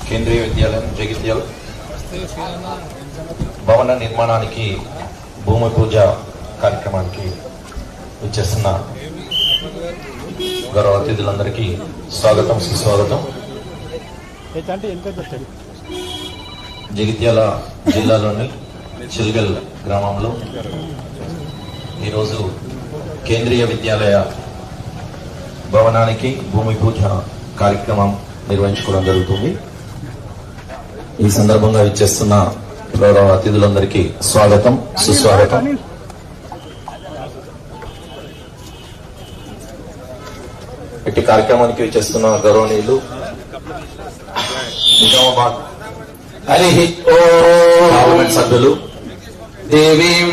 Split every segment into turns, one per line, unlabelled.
కేంద్రీయ విద్యాలయం జగిత్యాల భవన నిర్మాణానికి భూమి పూజ కార్యక్రమానికి వచ్చేస్తున్న గౌరవ అతిథులందరికీ స్వాగతం సుస్వాగతం. జగిత్యాల జిల్లాలోని చిల్గల్ గ్రామంలో ఈరోజు కేంద్రీయ విద్యాలయ భవనానికి భూమి పూజ కార్యక్రమం నిర్వహించుకోవడం జరుగుతుంది. ఈ సందర్భంగా ఇచ్చేస్తున్న గౌరవ అతిథులందరికీ స్వాగతం సుస్వాగతం. ఇట్టి కార్యక్రమానికి ఇచ్చేస్తున్న గౌరవనీయులు నిజామాబాద్ పార్లమెంట్ సభ్యులు
దేవీం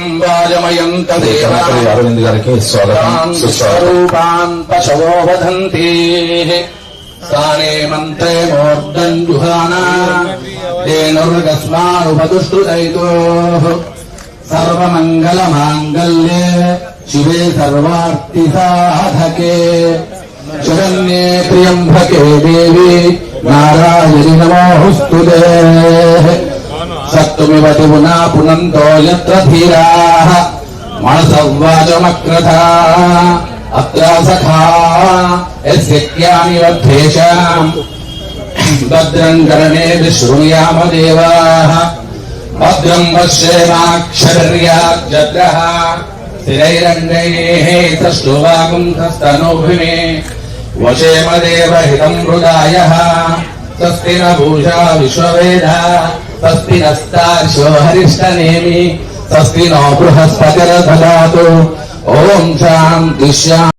అరవింద్ గారికి స్వాగతం సుస్వాగతం.
పశవో వదంతి స్థానే మంత్రే మూర్ధం జుహానా తేనుర్గస్మానుపదుష్టుదైతో సర్వమంగళ మాంగళ్యే శివే సర్వార్తి సాధకే శరణ్యే త్ర్యంబకే దేవి నారాయణి నమోస్తుతే. సత్తుమివ పునా పునంతో యత్ర ధీరాః మనసవ్వాచమక్రథా అత్ర సఖా యస్యామి వద్ధేషాం భద్రం కర్ణేభిః శృణుయామ దేవాః భద్రం పశ్యేమాక్షర్యాజ్జగ్రః స్థిరైరంగైః తష్టోవాగుంస్తనోభిమే వశేమ దేవహితం హృదాయః. స్వస్తి న భూషా విశ్వవేదా స్వస్తి నస్తార్షో హరిష్టనేమి స్వస్తి నో బృహస్పతిర్దదాతు. ఓం శాంతి శాంతి.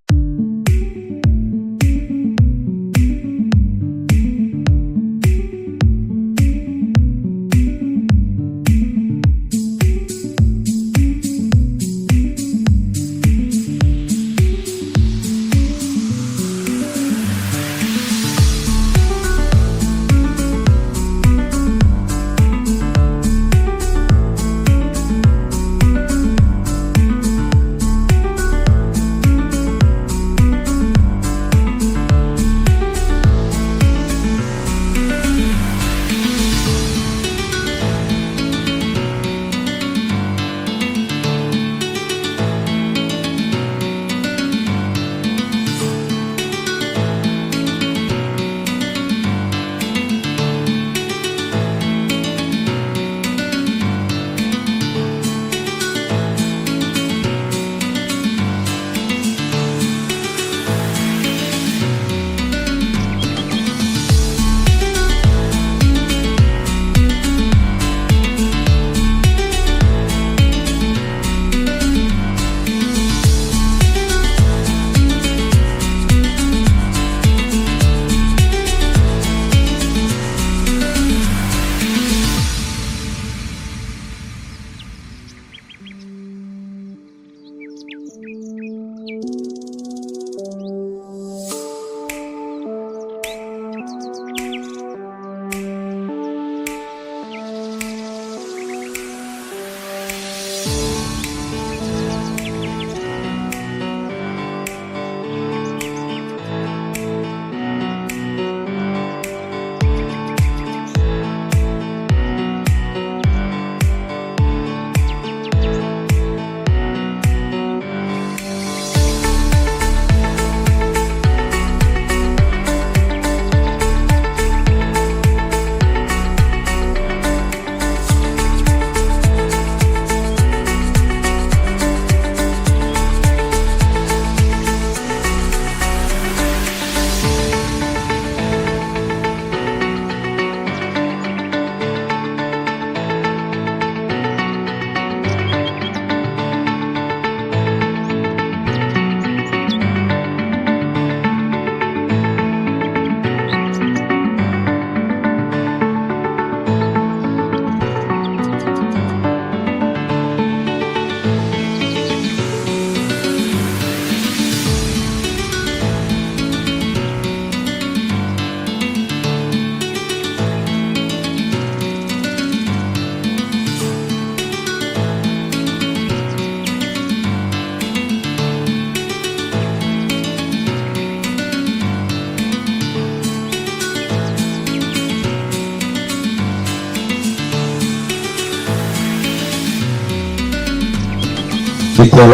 ఇటీవల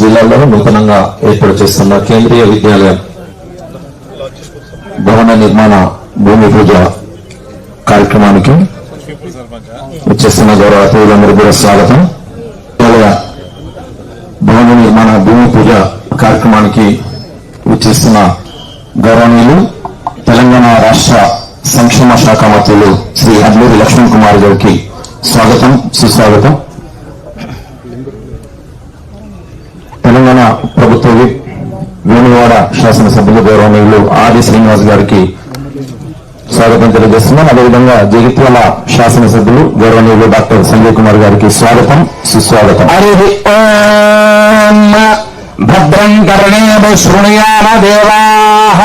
జిల్లాలో నూతనంగా ఏర్పాటు చేస్తున్న కేంద్రీయ విద్యాలయం భవన నిర్మాణ భూమి పూజ కార్యక్రమానికి వచ్చేస్తున్న గౌరవ అతిథులందరూ కూడా స్వాగతం. విద్యాలయ భవన నిర్మాణ భూమి పూజ కార్యక్రమానికి వచ్చేస్తున్న గౌరవనీయులు తెలంగాణ రాష్ట్ర సంక్షేమ శాఖ మంత్రులు శ్రీ అడ్లూరి లక్ష్మణ్ కుమార్ గారికి స్వాగతం, సుస్వాగతం. తెలంగాణ ప్రభుత్వ వేణువాడ శాసనసభ్యులు గౌరవనీయులు ఆది శ్రీనివాస్ గారికి స్వాగతం తెలియజేస్తున్నాం. అదేవిధంగా జగిత్యాల శాసనసభ్యులు గౌరవనీయులు డాక్టర్ సంజయ్ కుమార్ గారికి స్వాగతం, సుస్వాగతం.
భద్రం కర్ణేమ శృణుయామ దేవాః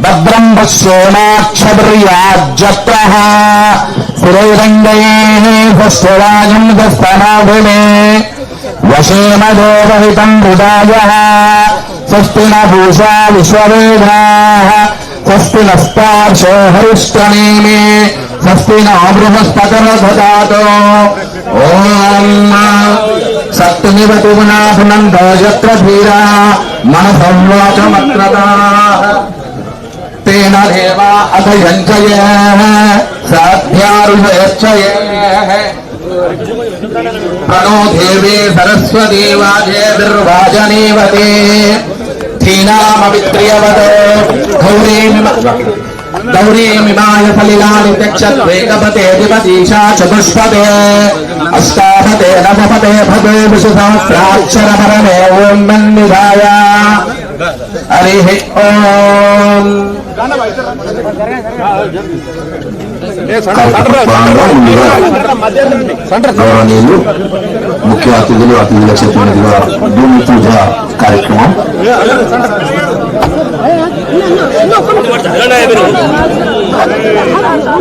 భద్రం పశ్యేమాక్షభిర్యాజ్యత్రః స్థిరైరంగైః పుష్టిరాజం దస్తనాభిమే వశేమదేవహితం హృదాయః స్వస్తి న పూషా విశ్వవేదాః స్వస్తి నస్తార్షో హరిష్ఠనేమి స్వస్తి న బృహస్పతిర్దధాతు. ఓం సత్యమివతు పునాపునంతో యత్ర ధీరా మనసంవాచమత్రతాః తేన దేవా అథయంచయే సాధ్యారుషయచ్చయే ప్రణో దేవే సరస్వతీ వాజేర్వాజనేవతే ధీనామవిత్రియవదో గౌరీమిమాయ ఫలిలాని చక్షత్వేకపతే దివదీశా చతుష్పదే అష్టాపతే నవపతే భగే విశుసహస్రాక్షర పరమే ఓం మన్నిధాయ. హరి ఓం.
గౌరవనీయులు ముఖ్య అతిథులు, అతిథుల చేతుల మీదుగా భూమి పూజ కార్యక్రమం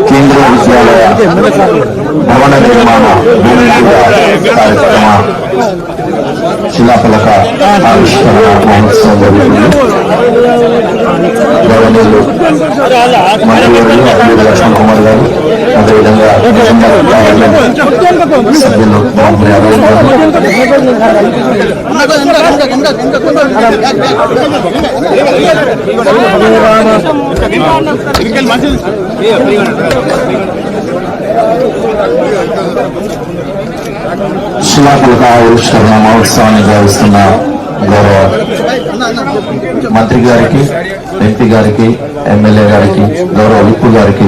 కేంద్రీయ విద్యాలయ భవన నిర్మాణ భూమి పూజ కార్యక్రమ శిలాఫలక ఆవిష్కరణ మహోత్సవం జరుగుతుంది. గౌరవనీయులు మంత్రివర్యులు అడ్లూరి లక్ష్మణ్ కుమార్ గారు, అదేవిధంగా సభ్యులు మహమ్మద్ యాదవ్ గారు, శిలాఫలక ఆవిష్కరణ మహోత్సవాన్ని నిర్వహిస్తున్న గౌరవ మంత్రి గారికి, ఎంపీ గారికి, ఎమ్మెల్యే గారికి, గౌరవ విప్పు గారికి,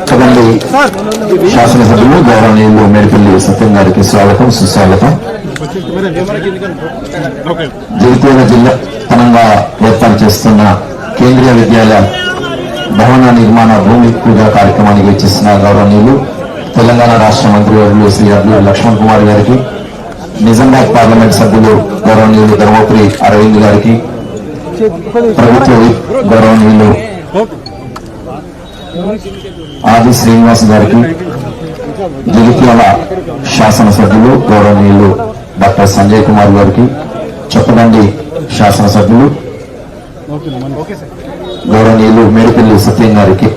కదండి శాసనసభ్యులు గౌరవనీయులు మేడిపల్లి సత్యం గారికి స్వాగతం, సుస్వాగతం. జగిత్యాల జిల్లా తనంగా ఏర్పాటు చేస్తున్న కేంద్రీయ విద్యాలయ భవన నిర్మాణ భూమి పూజ కార్యక్రమానికి వచ్చేసిన గౌరవనీయులు తెలంగాణ రాష్ట్ర మంత్రివర్యులు శ్రీ అడ్లూరి లక్ష్మణ్ కుమార్ గారికి, నిజామాబాద్ పార్లమెంట్ సభ్యులు గౌరవనీయులు ధర్మపురి అరవింద్ గారికి, ప్రభుత్వ గౌరవనీయులు ఆది శ్రీనివాస్ గారికి, జగిత్యాల శాసనసభ్యులు గౌరవనీయులు డాక్టర్ సంజయ్ కుమార్ గారికి, చొప్పదండి శాసనసభ్యులు గౌరవనీయులు మేడిపల్లి సత్యం గారికి,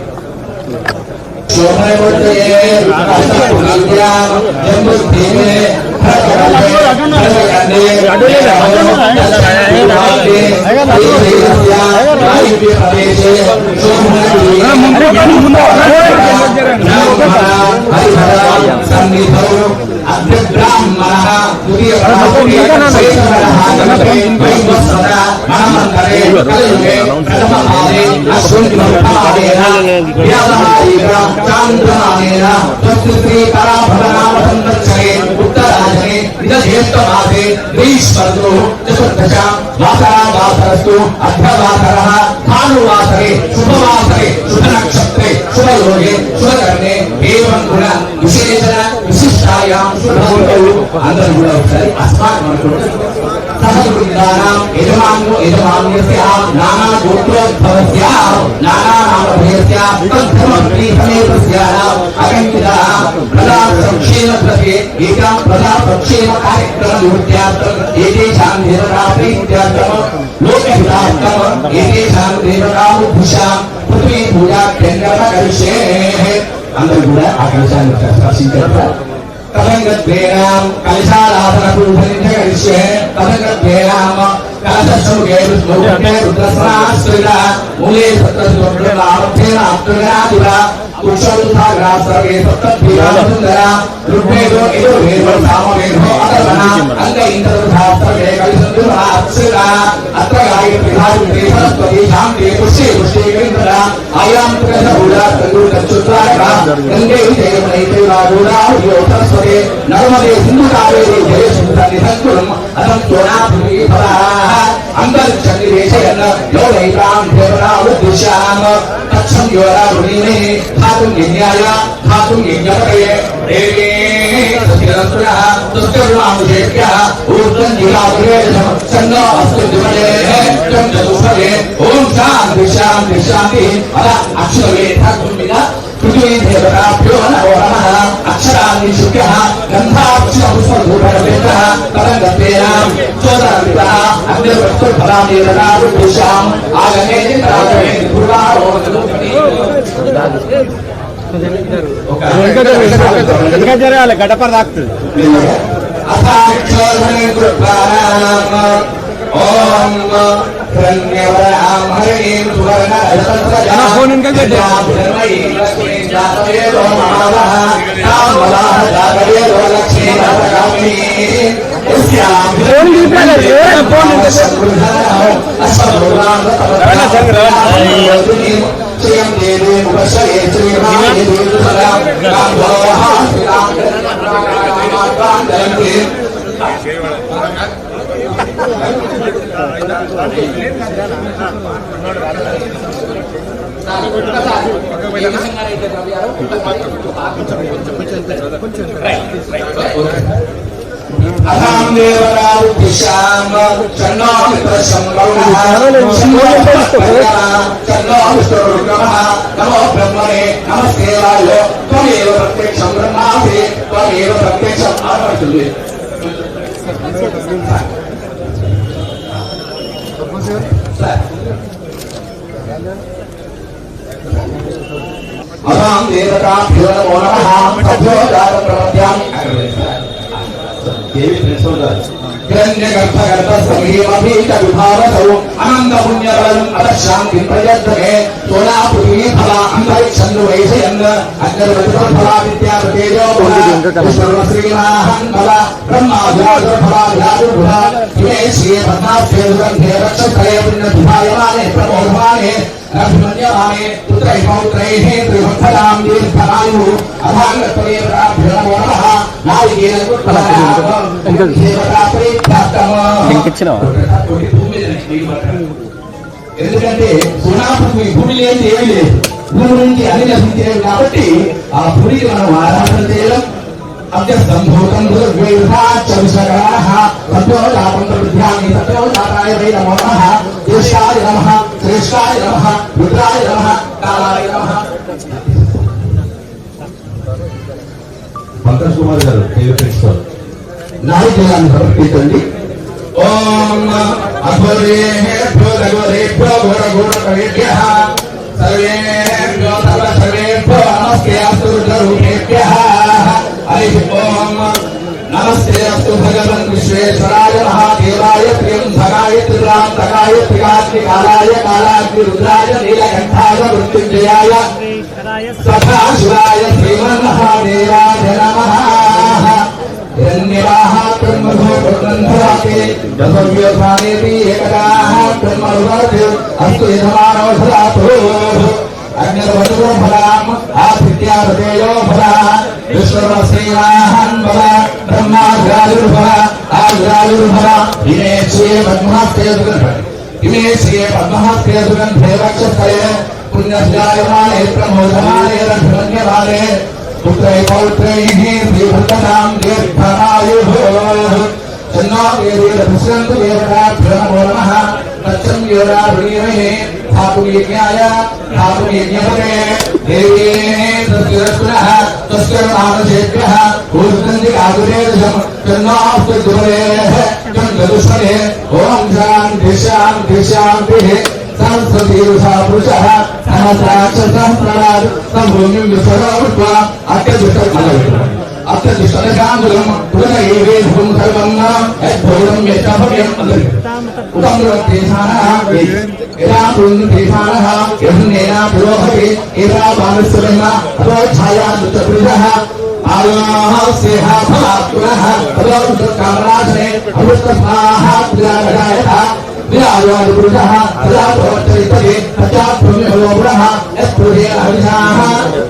భానువాసరే శుభవాసరే శుభ నక్షత్రే శుభయోగే శుభకర్ణే ఏవం గుణ విశేషణ విశిష్టాయాం శుభమంగళు. అందరూ కూడా ఒకసారి అస్మాకం అనుకుంటారు. సహృదానాం యజమాన్యో యజమాన్యస్య నానా గోత్రోద్భవస్య నానా నామధేయస్య తద్ధర్మప్రీతమేతస్య అకంకితా ప్రజా సంక్షేమ ప్రతి ఏకాం ప్రజా సంక్షేమ కార్యక్రమ నివృత్త్యార్థం ఏతేషాం దేవతా ప్రీత్యార్థం లోకహితార్థం ఏతేషాం దేవతాభుషాం పృథ్వీ
పూజా కేంద్ర కలిసే అందరూ కూడా ఆ కలశాన్ని స్పర్శించారు. తదంగద్వేనాం కలశాలాసన పూజనించ కలిసే తదంగద్వేనాం కలశముఖే విష్ణుముఖే రుద్రస్నాశ్రిత మూలే సప్తస్వరుణార్థేన అప్తునాదివ పురుషోత్థాగ్రాసర్గే సప్తభీరాసుందర ఋగ్వేదో యజుర్వేదో సామవేదో అథర్వణ అంగ ఇంద్రధాస్త్రగే కలిసందురాశ్రిత అత్ర గాయత్రి ధాత్రి సరస్వతి శాంతి పుష్టి పుష్టి గంధర ఆయాం త్రిశూలా తంగురచుత్రాక గంగే జయమనైతే రాగుడా యోగస్వరే నర్మదే సింధు కావేరి జయ సింధని సంకులం అతం చోనా పృథివీ ఫలా అంగర్చండి దేశయన యోగైతాం దేవనావు దిశామ తక్షం యోరా రుణిమే ధాతుం యజ్ఞాయ ధాతుం యజ్ఞపతయే దేవే సత్యరత్న తుష్టరుణాముషేభ్య ఊర్ధ్వం జిగాదురేషం చన్నో అస్తు దివలే త్వం చతుష్పదే ఓం శాంతి శాంతి శాంతి అల అక్షరవే ధాతుం మీద పృథివీ దేవతాభ్యో నమో నమః అక్షరాన్ని శుభ్య గంధాక్షరపుష్పభూషణ తరంగేనాం చోదరమితః అగ్నివస్తుఫలానిరదారుషాం ఆగమే రాగమే పూర్వారో
గడప తాకుతుంది.
ఓం ధన్యవాదాం హరిం సువర్ణ
ఫోన్ ఇంకా
అథాం దేవరావు దిశామ చన్నో మిత్రశం వరుణః చన్నో విష్ణురుగ్రమః నమో బ్రహ్మణే నమస్కారాయ త్వమేవ ప్రత్యక్షం బ్రహ్మాసి త్వమేవ ప్రత్యక్షం ఆత్మస్తుంది. అథాం దేవతాభ్యో నమో నమః తభ్యో దారం ప్రపద్యామి అనంత పుణ్యబలం అత శాంతి ప్రయత్నే సోనా పృథివీ ఫల అంతరిక్షందు వైశయన్ అగ్నిర్వజ్రఫలా విద్యాపతేజో శ్రీమహాన్ ఫల బ్రహ్మాజాఫల ఇమే శ్రీ పద్మాభ్యేదుగంధే రక్షస్థలే పుణ్యధిపాయమానే ప్రమోదమానే రఘుమన్యమానే పుత్రై పౌత్రైః త్రిభక్తనాం దీర్ఘమాయుః అథాంగత్వయేవరాభ్యో నమో నమః నాలికేన ఎందుకంటే సునాపృథివీ భూమి లేని ఏమీ లేదు, భూమి నుంచి అన్ని లభించేవి కాబట్టి ఆ భూమికి మనం ఆరాధన చేయడం అభ్యస్తంభూతం జ్యేష్ఠాయ నమః శ్రేష్ఠాయ నమః రుద్రాయ నమః కాలాయ నమః. పంకజ్ కుమార్ గారు ప్రిన్సిపల్ నాయకులను సమర్పించండి. ఓం అఘోరేభ్యో రఘోరేభ్యో ఘోర ఘోర కవేభ్యః సర్వేభ్యో సర్వేభ్యో నమస్తే అస్తు రుద్రరూపేభ్యః. హరి ఓం నమస్తే అస్తు భగవన్ విశ్వేశ్వరాయ మహాదేవాయ త్ర్యంధకాయ త్రిపురాంతకాయ త్రికాగ్నికాలాయ కాలాగ్ని రుద్రాయ నీలకంఠాయ మృత్యుంజయాయ సదాశివాయ శ్రీమన్మహాదేవాయ నమః. హిరణ్యవాహ బ్రహ్మభో బ్రహ్మంధరాకే దశవ్యోధానేతి ఏకదాః బ్రహ్మరువర్ధి అస్తు యజమానో సదాతో అగ్నిర్వజో ఫలాం ఆదిత్యావతేజో ఫల విశ్వశ్రీవాహన్ ఫల బ్రహ్మాగ్రాజుర్ఫల ఆగ్రాజుర్ఫల ఇమే శ్రీ పద్మహస్తేజుగంధే వక్షస్థలే పుణ్యస్యాయమానే ప్రమోదమానే రఘుమన్యమానే పుత్రై పౌత్రైః శ్రీభృతనాం దీర్ఘమాయుః. చన్నో వేదేవపుష్యంతు దేవతాభ్యో నమో నమః తచ్చం యోరా వృణీమహే ధాతుం యజ్ఞాయ ధాతుం యజ్ఞపతే దేవే తస్యరత్నః తస్యర్మానుషేభ్యః ఊర్ధ్వం దిగాదురేషం చన్నో అస్తు దివలే త్వం చతుష్పదే. ఓం శాంతి శాంతి శాంతి సంస్కృతిరుషా పురుషః సహస్రాక్షసహస్రాలు సంభూమిం విశ్వరూపా అత్యధిష్టకాంగులం పురుష ఏవేధం సర్వం యద్భూతం యచ్చభవ్యం ఉదంతేశానః యదా పుణ్యతేశానః యజ్ఞేన పురోహతే ఏదా బాలస్వరణ అతో ఛాయా దుఃఖపురుషః ఆలోహస్యేహ ఫలాత్పురః అలోకామరాజనే అమృతస్వాహ ప్రియాగణాయః విరాజోని పురుషః సదా ప్రవర్తయితే సత్యాత్మ్యోపురః యస్పృహే అవిషాః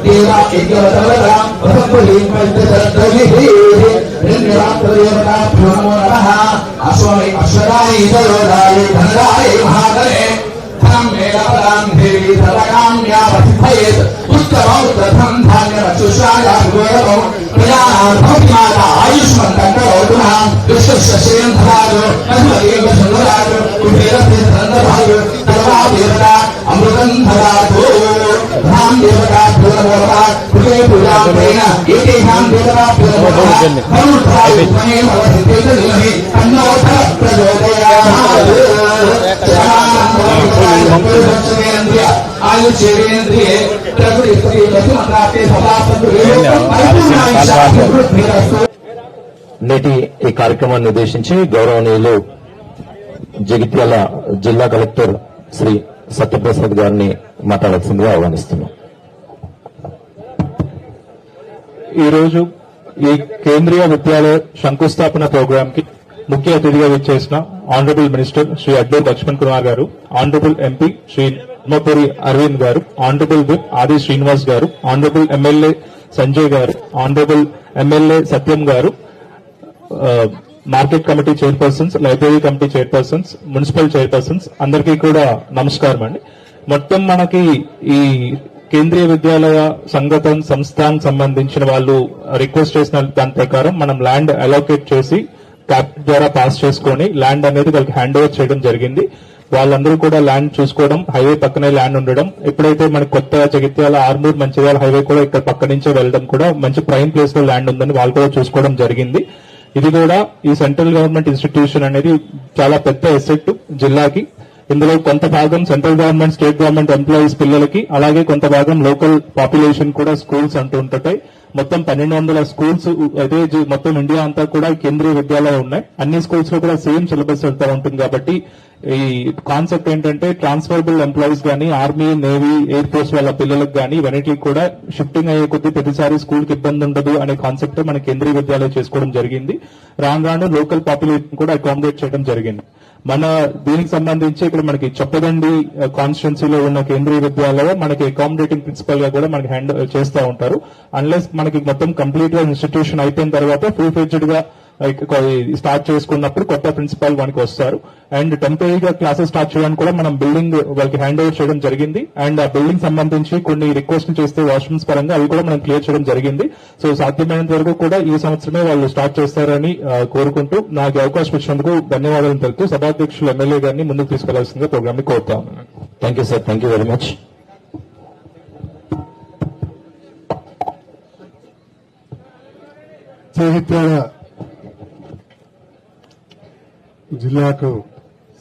దేవా యజ్ఞవతవత వసంపులీం పవిత్రసర్దవిః రిణ్యరాత్రదేవతాభ్యో నమో నమః అశ్వమై అశ్వరాయ తయోదాయ ధనదాయ మహాదనే ధనం మేళపదాం దేవి సర్వకామ్యా ప్రసిద్ధయేత్ పుష్కరౌత్రధం ధాన్యరక్షుషాయా గౌరవం ప్రజానాం భక్తిమాత ఆయుష్మంతం కరోతుః విశ్వశేంద్రాజో మధుమదేవ సుందరాజో కుబేరస్య సందర్భాయో సర్వాదేవత అమృతం ధరాతో ధాం దేవతాభ్యో నమో నమః పురే పూజాం ప్రేణ ఏతేషాం దేవతాభ్యో నమో నమః ధనుర్ధాయ విద్మహే భవసిద్ధేత ధీమహి తన్నో ప్రచోదయాత్ ఆయుష్యేంద్రియే ప్రకృతి స్త్రీ లక్ష్మణాతే సదా
నేటి ఈ కార్యక్రమాన్ని ఉద్దేశించి గౌరవనీయులు జగిత్యాల జిల్లా కలెక్టర్ శ్రీ సత్యప్రసాద్ గారిని మాట్లాడాల్సిందిగా ఆహ్వానిస్తున్నాం.
ఈరోజు ఈ కేంద్రీయ విద్యాలయ శంకుస్థాపన ప్రోగ్రామ్ కి ముఖ్య అతిథిగా విచ్చేసిన ఆనరబుల్ మినిస్టర్ శ్రీ అడ్లూరు లక్ష్మణ్ కుమార్ గారు, ఆనరబుల్ ఎంపీ శ్రీ ధర్మపురి అరవింద్ గారు, ఆనరబుల్ విప్ ఆది శ్రీనివాస్ గారు, ఆనరబుల్ ఎమ్మెల్యే సంజయ్ గారు, ఆనరబుల్ ఎమ్మెల్యే సత్యం గారు, market committee chairpersons, library committee chairpersons, municipal chairpersons అందరికీ కూడా నమస్కారం అండి. మొత్తం మనకి ఈ కేంద్రీయ విద్యాలయ సంస్థాన్ సంబంధించిన వాళ్ళు రిక్వెస్ట్ చేసిన దాని ప్రకారం మనం ల్యాండ్ అలోకేట్ చేసి క్యాపిటల్ ద్వారా పాస్ చేసుకొని ల్యాండ్ అనేది వాళ్ళకి హ్యాండ్ ఓవర్ చేయడం జరిగింది. వాళ్ళందరూ కూడా ల్యాండ్ చూసుకోవడం, హైవే పక్కనే ల్యాండ్ ఉండడం, ఎప్పుడైతే మనకి కొత్త జగిత్యాల ఆర్మూర్ మంచిర్యాల హైవే కూడా ఇక్కడ పక్క నుంచే వెళ్ళడం కూడా మంచి ప్రైమ్ ప్లేస్ లో ల్యాండ్ ఉందని వాళ్ళు కూడా చూసుకోవడం జరిగింది. ఇది కూడా ఈ సెంట్రల్ గవర్నమెంట్ ఇన్స్టిట్యూషన్ అనేది చాలా పెద్ద ఎసెట్ జిల్లాకి. ఇందులో కొంత భాగం central government, state government employees పిల్లలకి, అలాగే కొంత భాగం లోకల్ పాపులేషన్ కూడా స్కూల్స్ అంటూ ఉంటాయి. మొత్తం 1200 స్కూల్స్ అయితే మొత్తం ఇండియా అంతా కూడా కేంద్రీయ విద్యాలయం ఉన్నాయి. అన్ని స్కూల్స్ లో కూడా సేమ్ సిలబస్ వెళ్తూ ఉంటుంది. కాబట్టి ఈ కాన్సెప్ట్ ఏంటంటే ట్రాన్స్ఫరబుల్ ఎంప్లాయీస్ గానీ, ఆర్మీ, నేవీ, ఎయిర్ ఫోర్స్ వాళ్ళ పిల్లలకు గానీ ఇవన్నిటికి కూడా షిఫ్టింగ్ అయ్యే కొద్దీ ప్రతిసారి స్కూల్ కి ఇబ్బంది ఉండదు అనే కాన్సెప్ట్ మన కేంద్రీయ విద్యాలయం చేసుకోవడం జరిగింది. రాను రాను లోకల్ పాపులేషన్ కూడా అకామిడేట్ చేయడం జరిగింది. మన దీనికి సంబంధించి ఇక్కడ మనకి చొప్పదండి కాన్స్టిట్యున్సీలో ఉన్న కేంద్రీయ విద్యాలయం మనకి అకామిడేటింగ్ ప్రిన్సిపల్ గా కూడా మనకి హ్యాండ్ చేస్తూ ఉంటారు. అన్లెస్ మనకి మొత్తం కంప్లీట్ గా ఇన్స్టిట్యూషన్ అయిపోయిన తర్వాత ఫుల్ ఫ్లెడ్జ్డ్ గా స్టార్ట్ చేసుకున్నప్పుడు కొత్త ప్రిన్సిపాల్ మనకి వస్తారు. అండ్ టెంపరీగా క్లాసెస్ స్టార్ట్ చేయడానికి కూడా మనం బిల్డింగ్ వాళ్ళకి హ్యాండ్ ఓవర్ చేయడం జరిగింది. అండ్ ఆ బిల్డింగ్ సంబంధించి కొన్ని రిక్వెస్ట్ చేస్తే వాష్రూమ్స్ పరంగా అవి కూడా మనం క్లియర్ చేయడం జరిగింది. సో సాధ్యమైనంత వరకు కూడా ఈ సంవత్సరమే వాళ్ళు స్టార్ట్ చేస్తారని కోరుకుంటూ నాకు అవకాశం ఇచ్చినందుకు ధన్యవాదాలు తెలుపుతూ సభాధ్యక్షులు ఎమ్మెల్యే గారిని ముందుకు తీసుకెళ్లాల్సిందిగా ప్రోగ్రామ్ ని కోరుతా ఉన్నాను.
Thank you sir, thank you very much.
Jagtial జిల్లాకు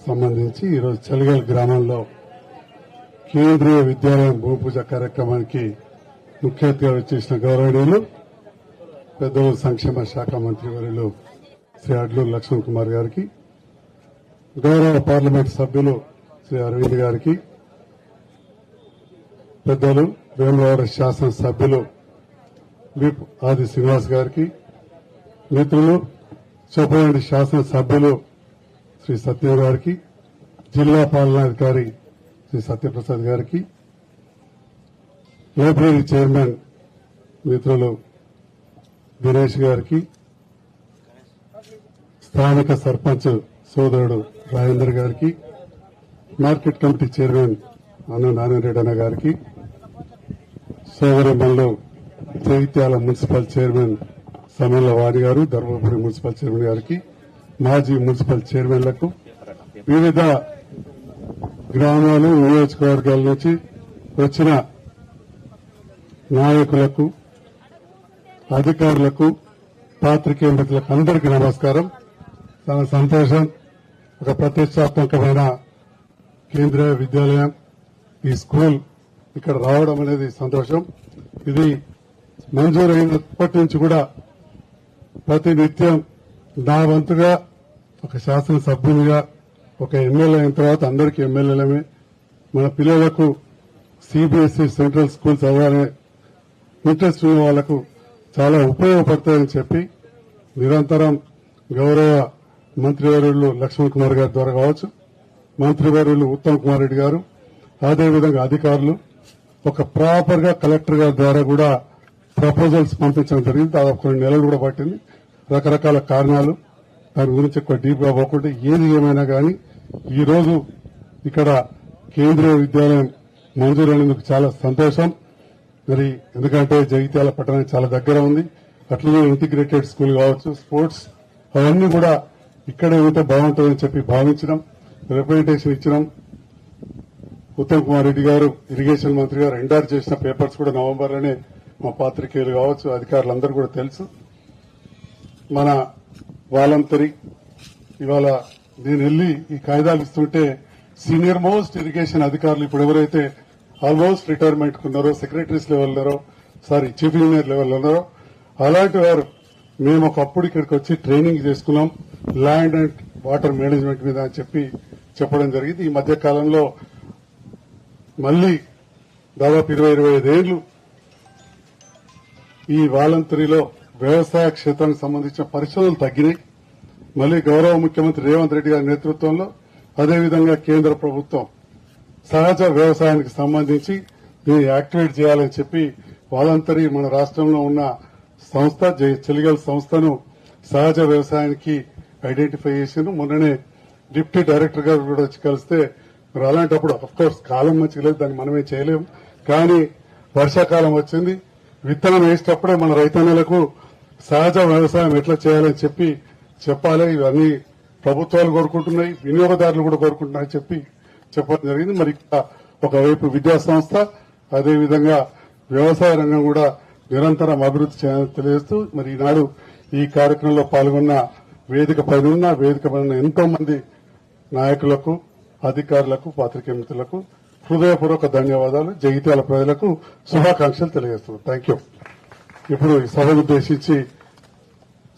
సంబంధించి ఈరోజు చలిగల్ గ్రామంలో కేంద్రీయ విద్యాలయం భూమి పూజ కార్యక్రమానికి ముఖ్య అతిథిగా వచ్చేసిన గౌరవనీయులు పెద్దలు సంక్షేమ శాఖ మంత్రి వర్యులు శ్రీ అడ్లూరు లక్ష్మణ్ కుమార్ గారికి, గౌరవ పార్లమెంట్ సభ్యులు శ్రీ అరవింద్ గారికి, పెద్దలు వేములవాడ శాసన సభ్యులు విప్ ఆది శ్రీనివాస్ గారికి, మిత్రులు చొప్పదండి శాసన సభ్యులు శ్రీ సత్యం గారికి, జిల్లా పాలనాధికారి శ్రీ సత్యప్రసాద్ గారికి, లైబ్రరీ చైర్మన్ మిత్రులు దినేష్ గారికి, స్థానిక సర్పంచ్ సోదరుడు రాజేందర్ గారికి, మార్కెట్ కమిటీ చైర్మన్ అన్న నారాయణరెడ్డి అన్న గారికి, సోదరిమల్లు జగిత్యాల మున్సిపల్ చైర్మన్ సమీల వాణి గారు, ధర్మపురి మున్సిపల్ చైర్మన్ గారికి, మాజీ మున్సిపల్ చైర్మన్లకు, వివిధ గ్రామాలు నియోజకవర్గాల నుంచి వచ్చిన నాయకులకు, అధికారులకు, పాత్రికేయ మిత్రులకు అందరికీ నమస్కారం. చాలా సంతోషం. ఒక ప్రతిష్టాత్మకమైన కేంద్రీయ విద్యాలయం ఈ స్కూల్ ఇక్కడ రావడం అనేది సంతోషం. ఇది మంజూరైనప్పటి నుంచి కూడా ప్రతి నిత్యం నా వంతుగా ఒక శాసనసభ్యునిగా ఒక ఎమ్మెల్యే అయిన తర్వాత అందరికీ ఎమ్మెల్యేలమే మన పిల్లలకు సిబిఎస్ఈ సెంట్రల్ స్కూల్ చదవాలనే ఇంట్రెస్ట్ ఉన్న వాళ్లకు చాలా ఉపయోగపడుతుందని చెప్పి నిరంతరం గౌరవ మంత్రివర్యులు లక్ష్మణ్ కుమార్ గారి ద్వారా కావచ్చు, మంత్రివర్యులు ఉత్తమ్ కుమార్ రెడ్డి గారు, అదేవిధంగా అధికారులు ఒక ప్రాపర్ గా కలెక్టర్ గారి ద్వారా కూడా ప్రపోజల్స్ పంపించడం జరిగింది. దాదాపు కొన్ని నెలలు కూడా పట్టింది. రకరకాల కారణాలు, దాని గురించి ఎక్కువ డీప్ గా పోకుండా ఏది ఏమైనా కానీ ఈ రోజు ఇక్కడ కేంద్రీయ విద్యాలయం మంజూరైనందుకు చాలా సంతోషం. మరి ఎందుకంటే జగిత్యాల పట్టణానికి చాలా దగ్గర ఉంది. అట్లనే ఇంటిగ్రేటెడ్ స్కూల్ కావచ్చు, స్పోర్ట్స్ అవన్నీ కూడా ఇక్కడే ఉంటే బాగుంటుందని చెప్పి భావించడం, రిప్రజెంటేషన్ ఇచ్చినాం. ఉత్తమ్ కుమార్ రెడ్డి గారు ఇరిగేషన్ మంత్రి గారు ఎండార్ చేసిన పేపర్స్ కూడా నవంబర్లోనే మా పాత్రికేయులు కావచ్చు, అధికారులందరూ కూడా తెలుసు. మన వాలంతరీ ఇవాళ నేను వెళ్లి ఈ కాయిదాలు ఇస్తుంటే సీనియర్ మోస్ట్ ఇరిగేషన్ అధికారులు ఇప్పుడు ఎవరైతే ఆల్మోస్ట్ రిటైర్మెంట్ ఉన్నారో, సెక్రటరీస్ లెవెల్ ఉన్నారో, చీఫ్ ఇంజనీర్ లెవెల్ ఉన్నారో అలాంటి వారు మేము ఒకప్పుడు ఇక్కడికి వచ్చి ట్రైనింగ్ చేసుకున్నాం ల్యాండ్ అండ్ వాటర్ మేనేజ్మెంట్ మీద అని చెప్పడం జరిగింది. ఈ మధ్య కాలంలో మళ్లీ దాదాపు 20-25 ఏళ్లు ఈ వాలంటరీలో వ్యవసాయ క్షేత్రానికి సంబంధించిన పరిశోధనలు తగ్గినాయి. మళ్లీ గౌరవ ముఖ్యమంత్రి రేవంత్ రెడ్డి గారి నేతృత్వంలో అదేవిధంగా కేంద్ర ప్రభుత్వం సహజ వ్యవసాయానికి సంబంధించి దీన్ని యాక్టివేట్ చేయాలని చెప్పి వాలంటరీ మన రాష్ట్రంలో ఉన్న సంస్థ చెలిగల్ సంస్థను సహజ వ్యవసాయానికి ఐడెంటిఫై చేసిండ్రు. మొన్ననే డిప్యూటీ డైరెక్టర్ గారు కూడా వచ్చి కలిస్తే మరి అలాంటప్పుడు అఫ్కోర్స్ కాలం మంచిగా లేదు, దాన్ని మనమే చేయలేము. కానీ వర్షాకాలం వచ్చింది, విత్తనం వేసేటప్పుడే మన రైతన్నలకు సహజ వ్యవసాయం ఎట్లా చేయాలని చెప్పాలి. ఇవన్నీ ప్రభుత్వాలు కోరుకుంటున్నాయి, వినియోగదారులు కూడా కోరుకుంటున్నారని చెప్పడం జరిగింది. మరి ఒకవైపు విద్యా సంస్థ, అదేవిధంగా వ్యవసాయ రంగం కూడా నిరంతరం అభివృద్ది చేయాలని తెలియజేస్తూ మరి ఈనాడు ఈ కార్యక్రమంలో పాల్గొన్న వేదిక పైన ఎంతో మంది నాయకులకు, అధికారులకు, పాత్రికేయ మిత్రులకు హృదయపూర్వక ధన్యవాదాలు. జగిత్యాల ప్రజలకు శుభాకాంక్షలు తెలియజేస్తున్నాను. Thank you. ఇప్పుడు ఈ సభను ఉద్దేశించి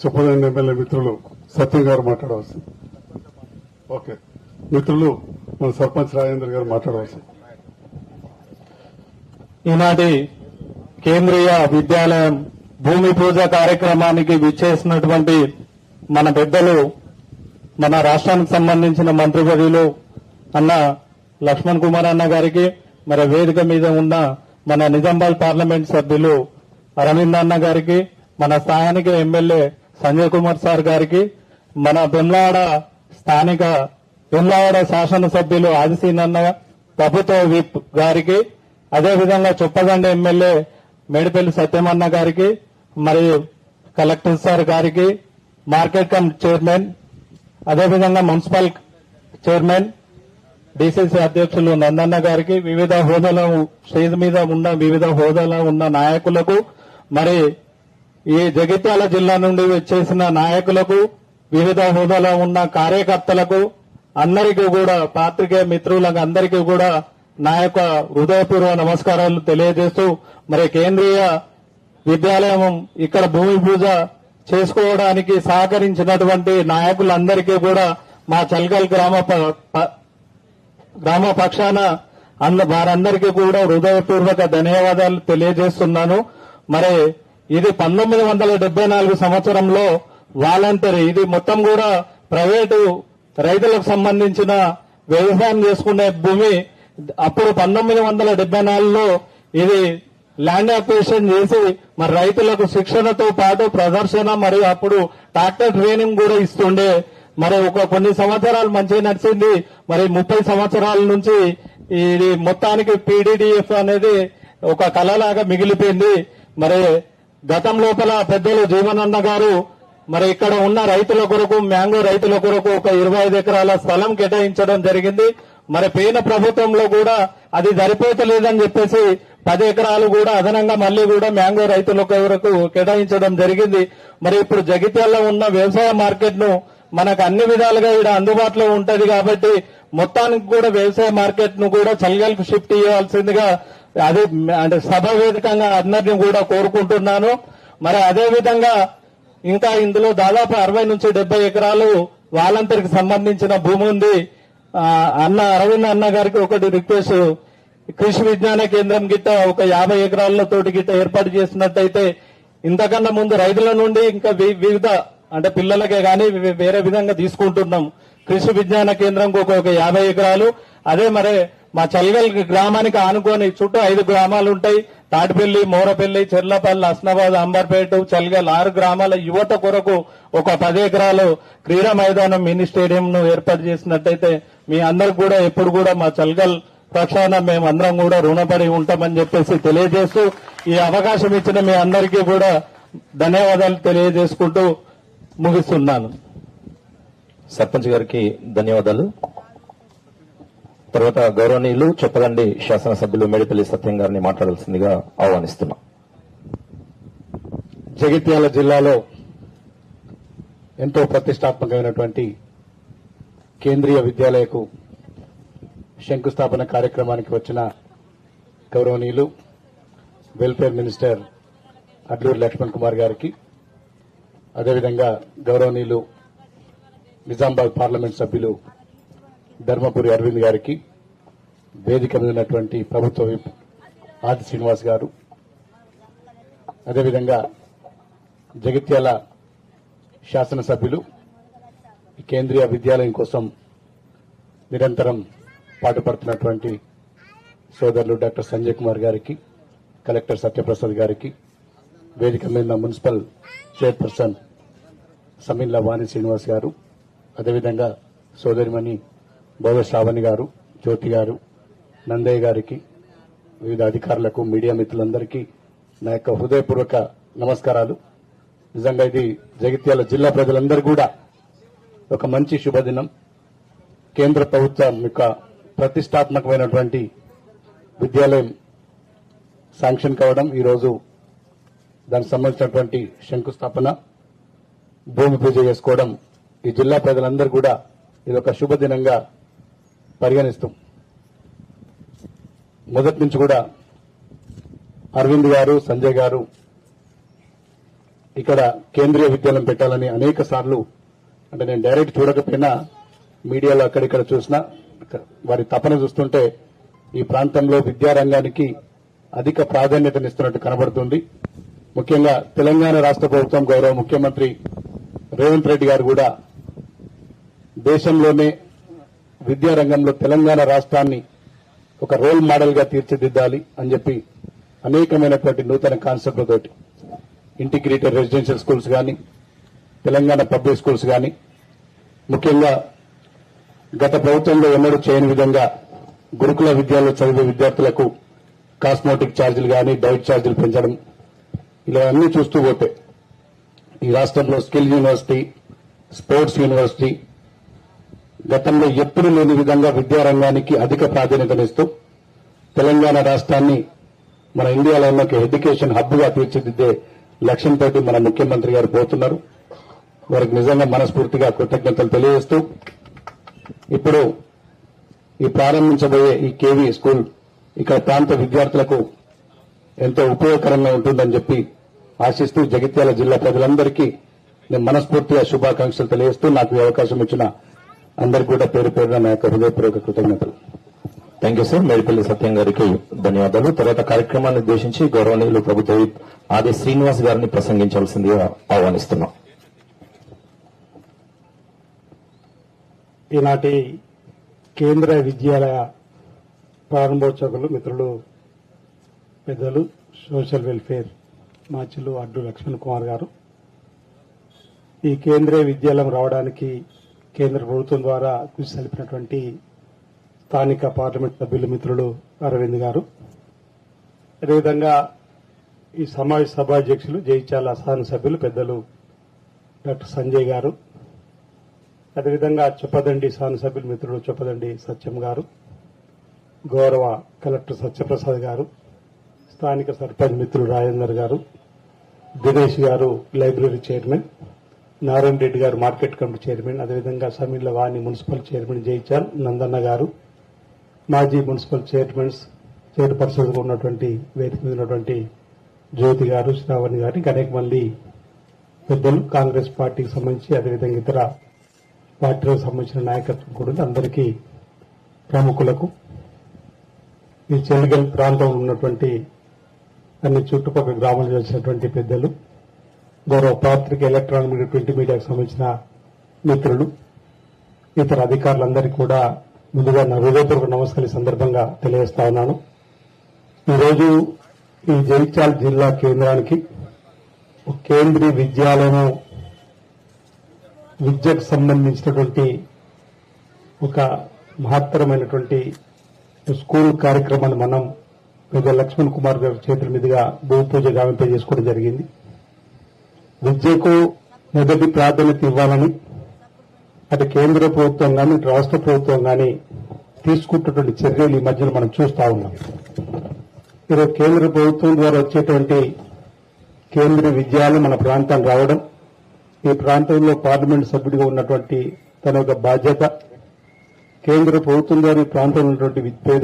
చెప్పదండి ఎమ్మెల్యే మిత్రులు సత్యం గారు మాట్లాడవచ్చు. ఓకే మిత్రులు మన సర్పంచ్ రాజేంద్ర గారు మాట్లాడవచ్చు.
ఈనాటి కేంద్రీయ విద్యాలయం భూమి పూజ కార్యక్రమానికి విచ్చేసినటువంటి మన పెద్దలు, మన రాష్ట్రానికి సంబంధించిన మంత్రివర్యులు అన్న లక్ష్మణ్ కుమార్ అన్న గారికి, మరి వేదిక మీద ఉన్న మన నిజామాబాద్ పార్లమెంట్ సభ్యులు అరవింద్ అన్న గారికి, మన స్థానిక ఎమ్మెల్యే సంజయ్ కుమార్ సార్ గారికి, మన బెమ్లాడ శాసనసభ్యులు ఆదిశీనన్న, ప్రభుత్వ విప్ గారికి, అదేవిధంగా చొప్పదండ ఎమ్మెల్యే మేడిపల్లి సత్యమన్న గారికి, మరియు కలెక్టర్ సార్ గారికి, మార్కెట్ కమిటీ చైర్మన్, అదేవిధంగా మున్సిపల్ చైర్మన్, డీసీసీ అధ్యక్షులు నందన్న గారికి, వివిధ హోదాలో స్టేజ్ మీద ఉన్న వివిధ హోదాలో ఉన్న నాయకులకు, మరి ఈ జగిత్యాల జిల్లా నుండి వచ్చేసిన నాయకులకు, వివిధ హోదాలో ఉన్న కార్యకర్తలకు అందరికీ కూడా, పాత్రికేయ మిత్రులకు అందరికీ కూడా నా యొక్క హృదయపూర్వ నమస్కారాలు తెలియజేస్తూ, మరి కేంద్రీయ విద్యాలయం ఇక్కడ భూమి పూజ చేసుకోవడానికి సహకరించినటువంటి నాయకులందరికీ కూడా మా చల్గల్ గ్రామ పక్షాన వారందరికీ కూడా హృదయపూర్వక ధన్యవాదాలు తెలియజేస్తున్నాను. మరి ఇది 1974 సంవత్సరంలో వాలంటరీ, ఇది మొత్తం కూడా ప్రైవేటు రైతులకు సంబంధించిన వ్యవసాయం చేసుకునే భూమి. అప్పుడు 1974లో ఇది ల్యాండ్ అక్విజిషన్ చేసి మరి రైతులకు శిక్షణతో పాటు ప్రదర్శన మరియు అప్పుడు ట్రాక్టర్ ట్రైనింగ్ కూడా ఇస్తుండే. మరి కొన్ని సంవత్సరాలు మంచిగా నడిచింది. మరి 30 సంవత్సరాల నుంచి ఇది మొత్తానికి పీడీడీఎఫ్ అనేది ఒక కళలాగా మిగిలిపోయింది. మరి గతం లోపల పెద్దలు జీవనన్న గారు మరి ఇక్కడ ఉన్న రైతుల కొరకు, మ్యాంగో రైతుల కొరకు ఒక 25 ఎకరాల స్థలం కేటాయించడం జరిగింది. మరి పోయిన ప్రభుత్వంలో కూడా అది సరిపోతలేదని చెప్పేసి 10 ఎకరాలు కూడా అదనంగా మళ్లీ కూడా మ్యాంగో రైతుల కొరకు కేటాయించడం జరిగింది. మరి ఇప్పుడు జగిత్యాలలో ఉన్న వ్యవసాయ మార్కెట్ ను మనకు అన్ని విధాలుగా ఇక్కడ అందుబాటులో ఉంటది కాబట్టి మొత్తానికి కూడా వ్యవసాయ మార్కెట్ ను కూడా చల్గల్కు షిఫ్ట్ చేయాల్సిందిగా అదే అంటే సభ వేదికంగా అందరినీ కూడా కోరుకుంటున్నాను. మరి అదే విధంగా ఇంకా ఇందులో దాదాపు 60 నుంచి 70 ఎకరాలు వాలంటీర్కి సంబంధించిన భూమి ఉంది. అరవింద్ అన్న గారికి ఒకటి రిక్వెస్ట్, కృషి విజ్ఞాన కేంద్రం గిట్ట ఒక 50 ఎకరాలతోటి గిట్ట ఏర్పాటు చేసినట్టయితే ఇంతకన్నా ముందు రైతుల నుండి ఇంకా వివిధ అంటే పిల్లలకే గానీ వేరే విధంగా తీసుకుంటున్నాం. కృషి విజ్ఞాన కేంద్రంకి ఒక 50 ఎకరాలు, అదే మరి మా చల్గల్ గ్రామానికి ఆనుకొని చుట్టూ 5 గ్రామాలు ఉంటాయి. తాటిపల్లి, మోరపల్లి, చెర్లపల్లి, హస్నాబాద్, అంబర్పేట, చల్గల్ 6 గ్రామాల యువత కొరకు ఒక 10 ఎకరాలు క్రీడా మైదానం, మినీ స్టేడియం ను ఏర్పాటు చేసినట్టయితే మీ అందరికి కూడా ఎప్పుడు కూడా మా చల్గల్ పక్షాన మేమందరం కూడా రుణపడి ఉంటామని చెప్పేసి తెలియజేస్తూ ఈ అవకాశం ఇచ్చిన మీ అందరికీ కూడా ధన్యవాదాలు తెలియజేసుకుంటూ ముగిస్తున్నాను.
సర్పంచ్ గారికి ధన్యవాదాలు. తర్వాత గౌరవనీయులు చొప్పదండి శాసనసభ్యులు మేడిపల్లి సత్యం గారిని మాట్లాడాల్సిందిగా ఆహ్వానిస్తున్నాం.
జగిత్యాల జిల్లాలో ఎంతో ప్రతిష్టాత్మకమైనటువంటి కేంద్రీయ విద్యాలయకు శంకుస్థాపన కార్యక్రమానికి వచ్చిన గౌరవనీయులు వెల్ఫేర్ మినిస్టర్ అడ్లూరి లక్ష్మణ్ కుమార్ గారికి, అదేవిధంగా గౌరవనీయులు నిజామాబాద్ పార్లమెంట్ సభ్యులు ధర్మపురి అరవింద్ గారికి, వేదిక మీద ఉన్నటువంటి ప్రభుత్వ విప్ ఆది శ్రీనివాస్ గారు, అదేవిధంగా జగిత్యాల శాసనసభ్యులు ఈ కేంద్రీయ విద్యాలయం కోసం నిరంతరం పాటుపడుతున్నటువంటి సోదరులు డాక్టర్ సంజయ్ కుమార్ గారికి, కలెక్టర్ సత్యప్రసాద్ గారికి, వేదిక మీద మున్సిపల్ చైర్పర్సన్ సమీన్లా వాణి శ్రీనివాస్ గారు, అదేవిధంగా సోదరిమణి బోధ శ్రావణి గారు, జ్యోతి గారు, నందయ్య గారికి, వివిధ అధికారులకు, మీడియా మిత్రులందరికీ నా యొక్క హృదయపూర్వక నమస్కారాలు. నిజంగా ఇది జగిత్యాల జిల్లా ప్రజలందరూ కూడా ఒక మంచి శుభదినం. కేంద్ర ప్రభుత్వం యొక్క ప్రతిష్టాత్మకమైనటువంటి విద్యాలయం శాంక్షన్ కావడం, ఈరోజు దానికి సంబంధించినటువంటి శంకుస్థాపన, భూమి పూజ చేసుకోవడం ఈ జిల్లా ప్రజలందరూ కూడా ఇది ఒక శుభదినంగా పరిగణిస్తాం. మొదటి నుంచి కూడా అరవింద్ గారు, సంజయ్ గారు ఇక్కడ కేంద్రీయ విద్యాలయం పెట్టాలని అనేక సార్లు, అంటే నేను డైరెక్ట్ చూడకపోయినా మీడియాలో అక్కడిక్కడ చూసినా వారి తపన చూస్తుంటే ఈ ప్రాంతంలో విద్యారంగానికి అధిక ప్రాధాన్యతనిస్తున్నట్టు కనబడుతుంది. ముఖ్యంగా తెలంగాణ రాష్ట్ర ప్రభుత్వం గౌరవ ముఖ్యమంత్రి రేవంత్ రెడ్డి గారు కూడా దేశంలోనే విద్యారంగంలో తెలంగాణ రాష్ట్రాన్ని ఒక రోల్ మోడల్ గా తీర్చిదిద్దాలి అని చెప్పి అనేకమైనటువంటి నూతన కాన్సెప్ట్లతోటి ఇంటిగ్రేటెడ్ రెసిడెన్షియల్ స్కూల్స్ కానీ, తెలంగాణ పబ్లిక్ స్కూల్స్ కానీ, ముఖ్యంగా గత ప్రభుత్వంలో ఎన్నడూ చేయని విధంగా గురుకుల విద్యాలయంలో చదివే విద్యార్థులకు కాస్మోటిక్ ఛార్జీలు కానీ, డైట్ ఛార్జీలు పెంచడం, ఇలా అన్ని చూస్తూ పోతే ఈ రాష్ట్రంలో స్కిల్ యూనివర్సిటీ, స్పోర్ట్స్ యూనివర్సిటీ గతంలో ఎప్పుడు లేని విధంగా విద్యారంగానికి అధిక ప్రాధాన్యతనిస్తూ తెలంగాణ రాష్ట్రాన్ని మన ఇండియాలో ఉన్న ఒక ఎడ్యుకేషన్ హబ్ గా తీర్చిదిద్దే లక్ష్యంతో మన ముఖ్యమంత్రి గారు పోతున్నారు. వారికి నిజంగా మనస్ఫూర్తిగా కృతజ్ఞతలు తెలియజేస్తూ ఇప్పుడు ఈ ప్రారంభించబోయే ఈ కేవీ స్కూల్ ఇక్కడ ప్రాంత విద్యార్థులకు ఎంతో ఉపయోగకరంగా ఉంటుందని చెప్పి ఆశిస్తూ జగిత్యాల జిల్లా ప్రజలందరికీ నేను మనస్ఫూర్తిగా శుభాకాంక్షలు తెలియజేస్తూ నాకు ఈ అవకాశం ఇచ్చిన అందరికీ కూడా పేరు పేరున నా యొక్క హృదయపూర్వక కృతజ్ఞతలు.
Thank you sir. Medipalli Satyam గారికి ధన్యవాదాలు. తర్వాత కార్యక్రమాన్ని ఉద్దేశించి గౌరవనీయులు ప్రభుత్వ విప్ ఆది శ్రీనివాస్ గారిని ప్రసంగించాల్సిందిగా ఆహ్వానిస్తున్నాం.
ఈనాటి కేంద్ర విద్యాలయ ప్రారంభోత్సవాలు మిత్రులు పెద్దలు సోషల్ వెల్ఫేర్ మాచిలు అడ్డు లక్ష్మణ్ కుమార్ గారు, ఈ కేంద్రీయ విద్యాలయం రావడానికి కేంద్ర ప్రభుత్వం ద్వారా కృషి సలిపినటువంటి స్థానిక పార్లమెంట్ సభ్యులు మిత్రులు అరవింద్ గారు, అదేవిధంగా ఈ సమావేశ సభాధ్యక్షులు జగిత్యాల శాసనసభ్యులు పెద్దలు డాక్టర్ సంజయ్ గారు, అదేవిధంగా చొప్పదండి శాసనసభ్యులు మిత్రులు చొప్పదండి సత్యం గారు, గౌరవ కలెక్టర్ సత్యప్రసాద్ గారు, స్థానిక సర్పంచ్ మిత్రులు రాజేందర్ గారు, దినేష్ గారు లైబ్రరీ చైర్మన్, నారాయణ రెడ్డి గారు మార్కెట్ కమిటీ చైర్మన్, అదేవిధంగా సమీర్ల వాణి మున్సిపల్ చైర్మన్ జైచాల్ నందన్న గారు, మాజీ మున్సిపల్ చైర్పర్సన్గా ఉన్నటువంటి వేదిక మీద ఉన్నటువంటి జ్యోతి గారు, శ్రావణి గారు, ఇంకా అనేక మంది పెద్దలు, కాంగ్రెస్ పార్టీకి సంబంధించి అదేవిధంగా ఇతర పార్టీలకు సంబంధించిన నాయకత్వం కూడా అందరికీ, ప్రముఖులకు, ఈ చెలిగల్ ప్రాంతంలో ఉన్నటువంటి అన్ని చుట్టుపక్కల గ్రామాలకు వచ్చినటువంటి పెద్దలు, గౌరవ పాత్రిక ఎలక్ట్రానిక్ మీడియా, ప్రింట్ మీడియాకు సంబంధించిన మిత్రులు, ఇతర అధికారులందరికీ కూడా ముందుగా నా హృదయపూర్వక నమస్కారం ఈ సందర్భంగా తెలియజేస్తా ఉన్నాను. ఈరోజు ఈ జగిత్యాల జిల్లా కేంద్రానికి కేంద్రీయ విద్యాలయం విద్యకు సంబంధించినటువంటి ఒక మహత్తరమైనటువంటి స్కూల్ కార్యక్రమాన్ని మనం పెద్ద లక్ష్మణ్ కుమార్ గారి చేతుల మీదుగా భూపూజ గావింప చేసుకోవడం జరిగింది. విద్యకు మొదటి ప్రాధాన్యత ఇవ్వాలని అటు కేంద్ర ప్రభుత్వం కానీ రాష్ట్ర ప్రభుత్వం కానీ తీసుకుంటున్నటువంటి చర్యలు ఈ మధ్యలో మనం చూస్తా ఉన్నాం. ఈరోజు కేంద్ర ప్రభుత్వం ద్వారా వచ్చేటువంటి కేంద్రీయ విద్యాలయం మన ప్రాంతానికి రావడం, ఈ ప్రాంతంలో పార్లమెంట్ సభ్యుడిగా ఉన్నటువంటి తన యొక్క బాధ్యత, కేంద్ర ప్రభుత్వం ద్వారా ఈ ప్రాంతంలో ఉన్నటువంటి పేద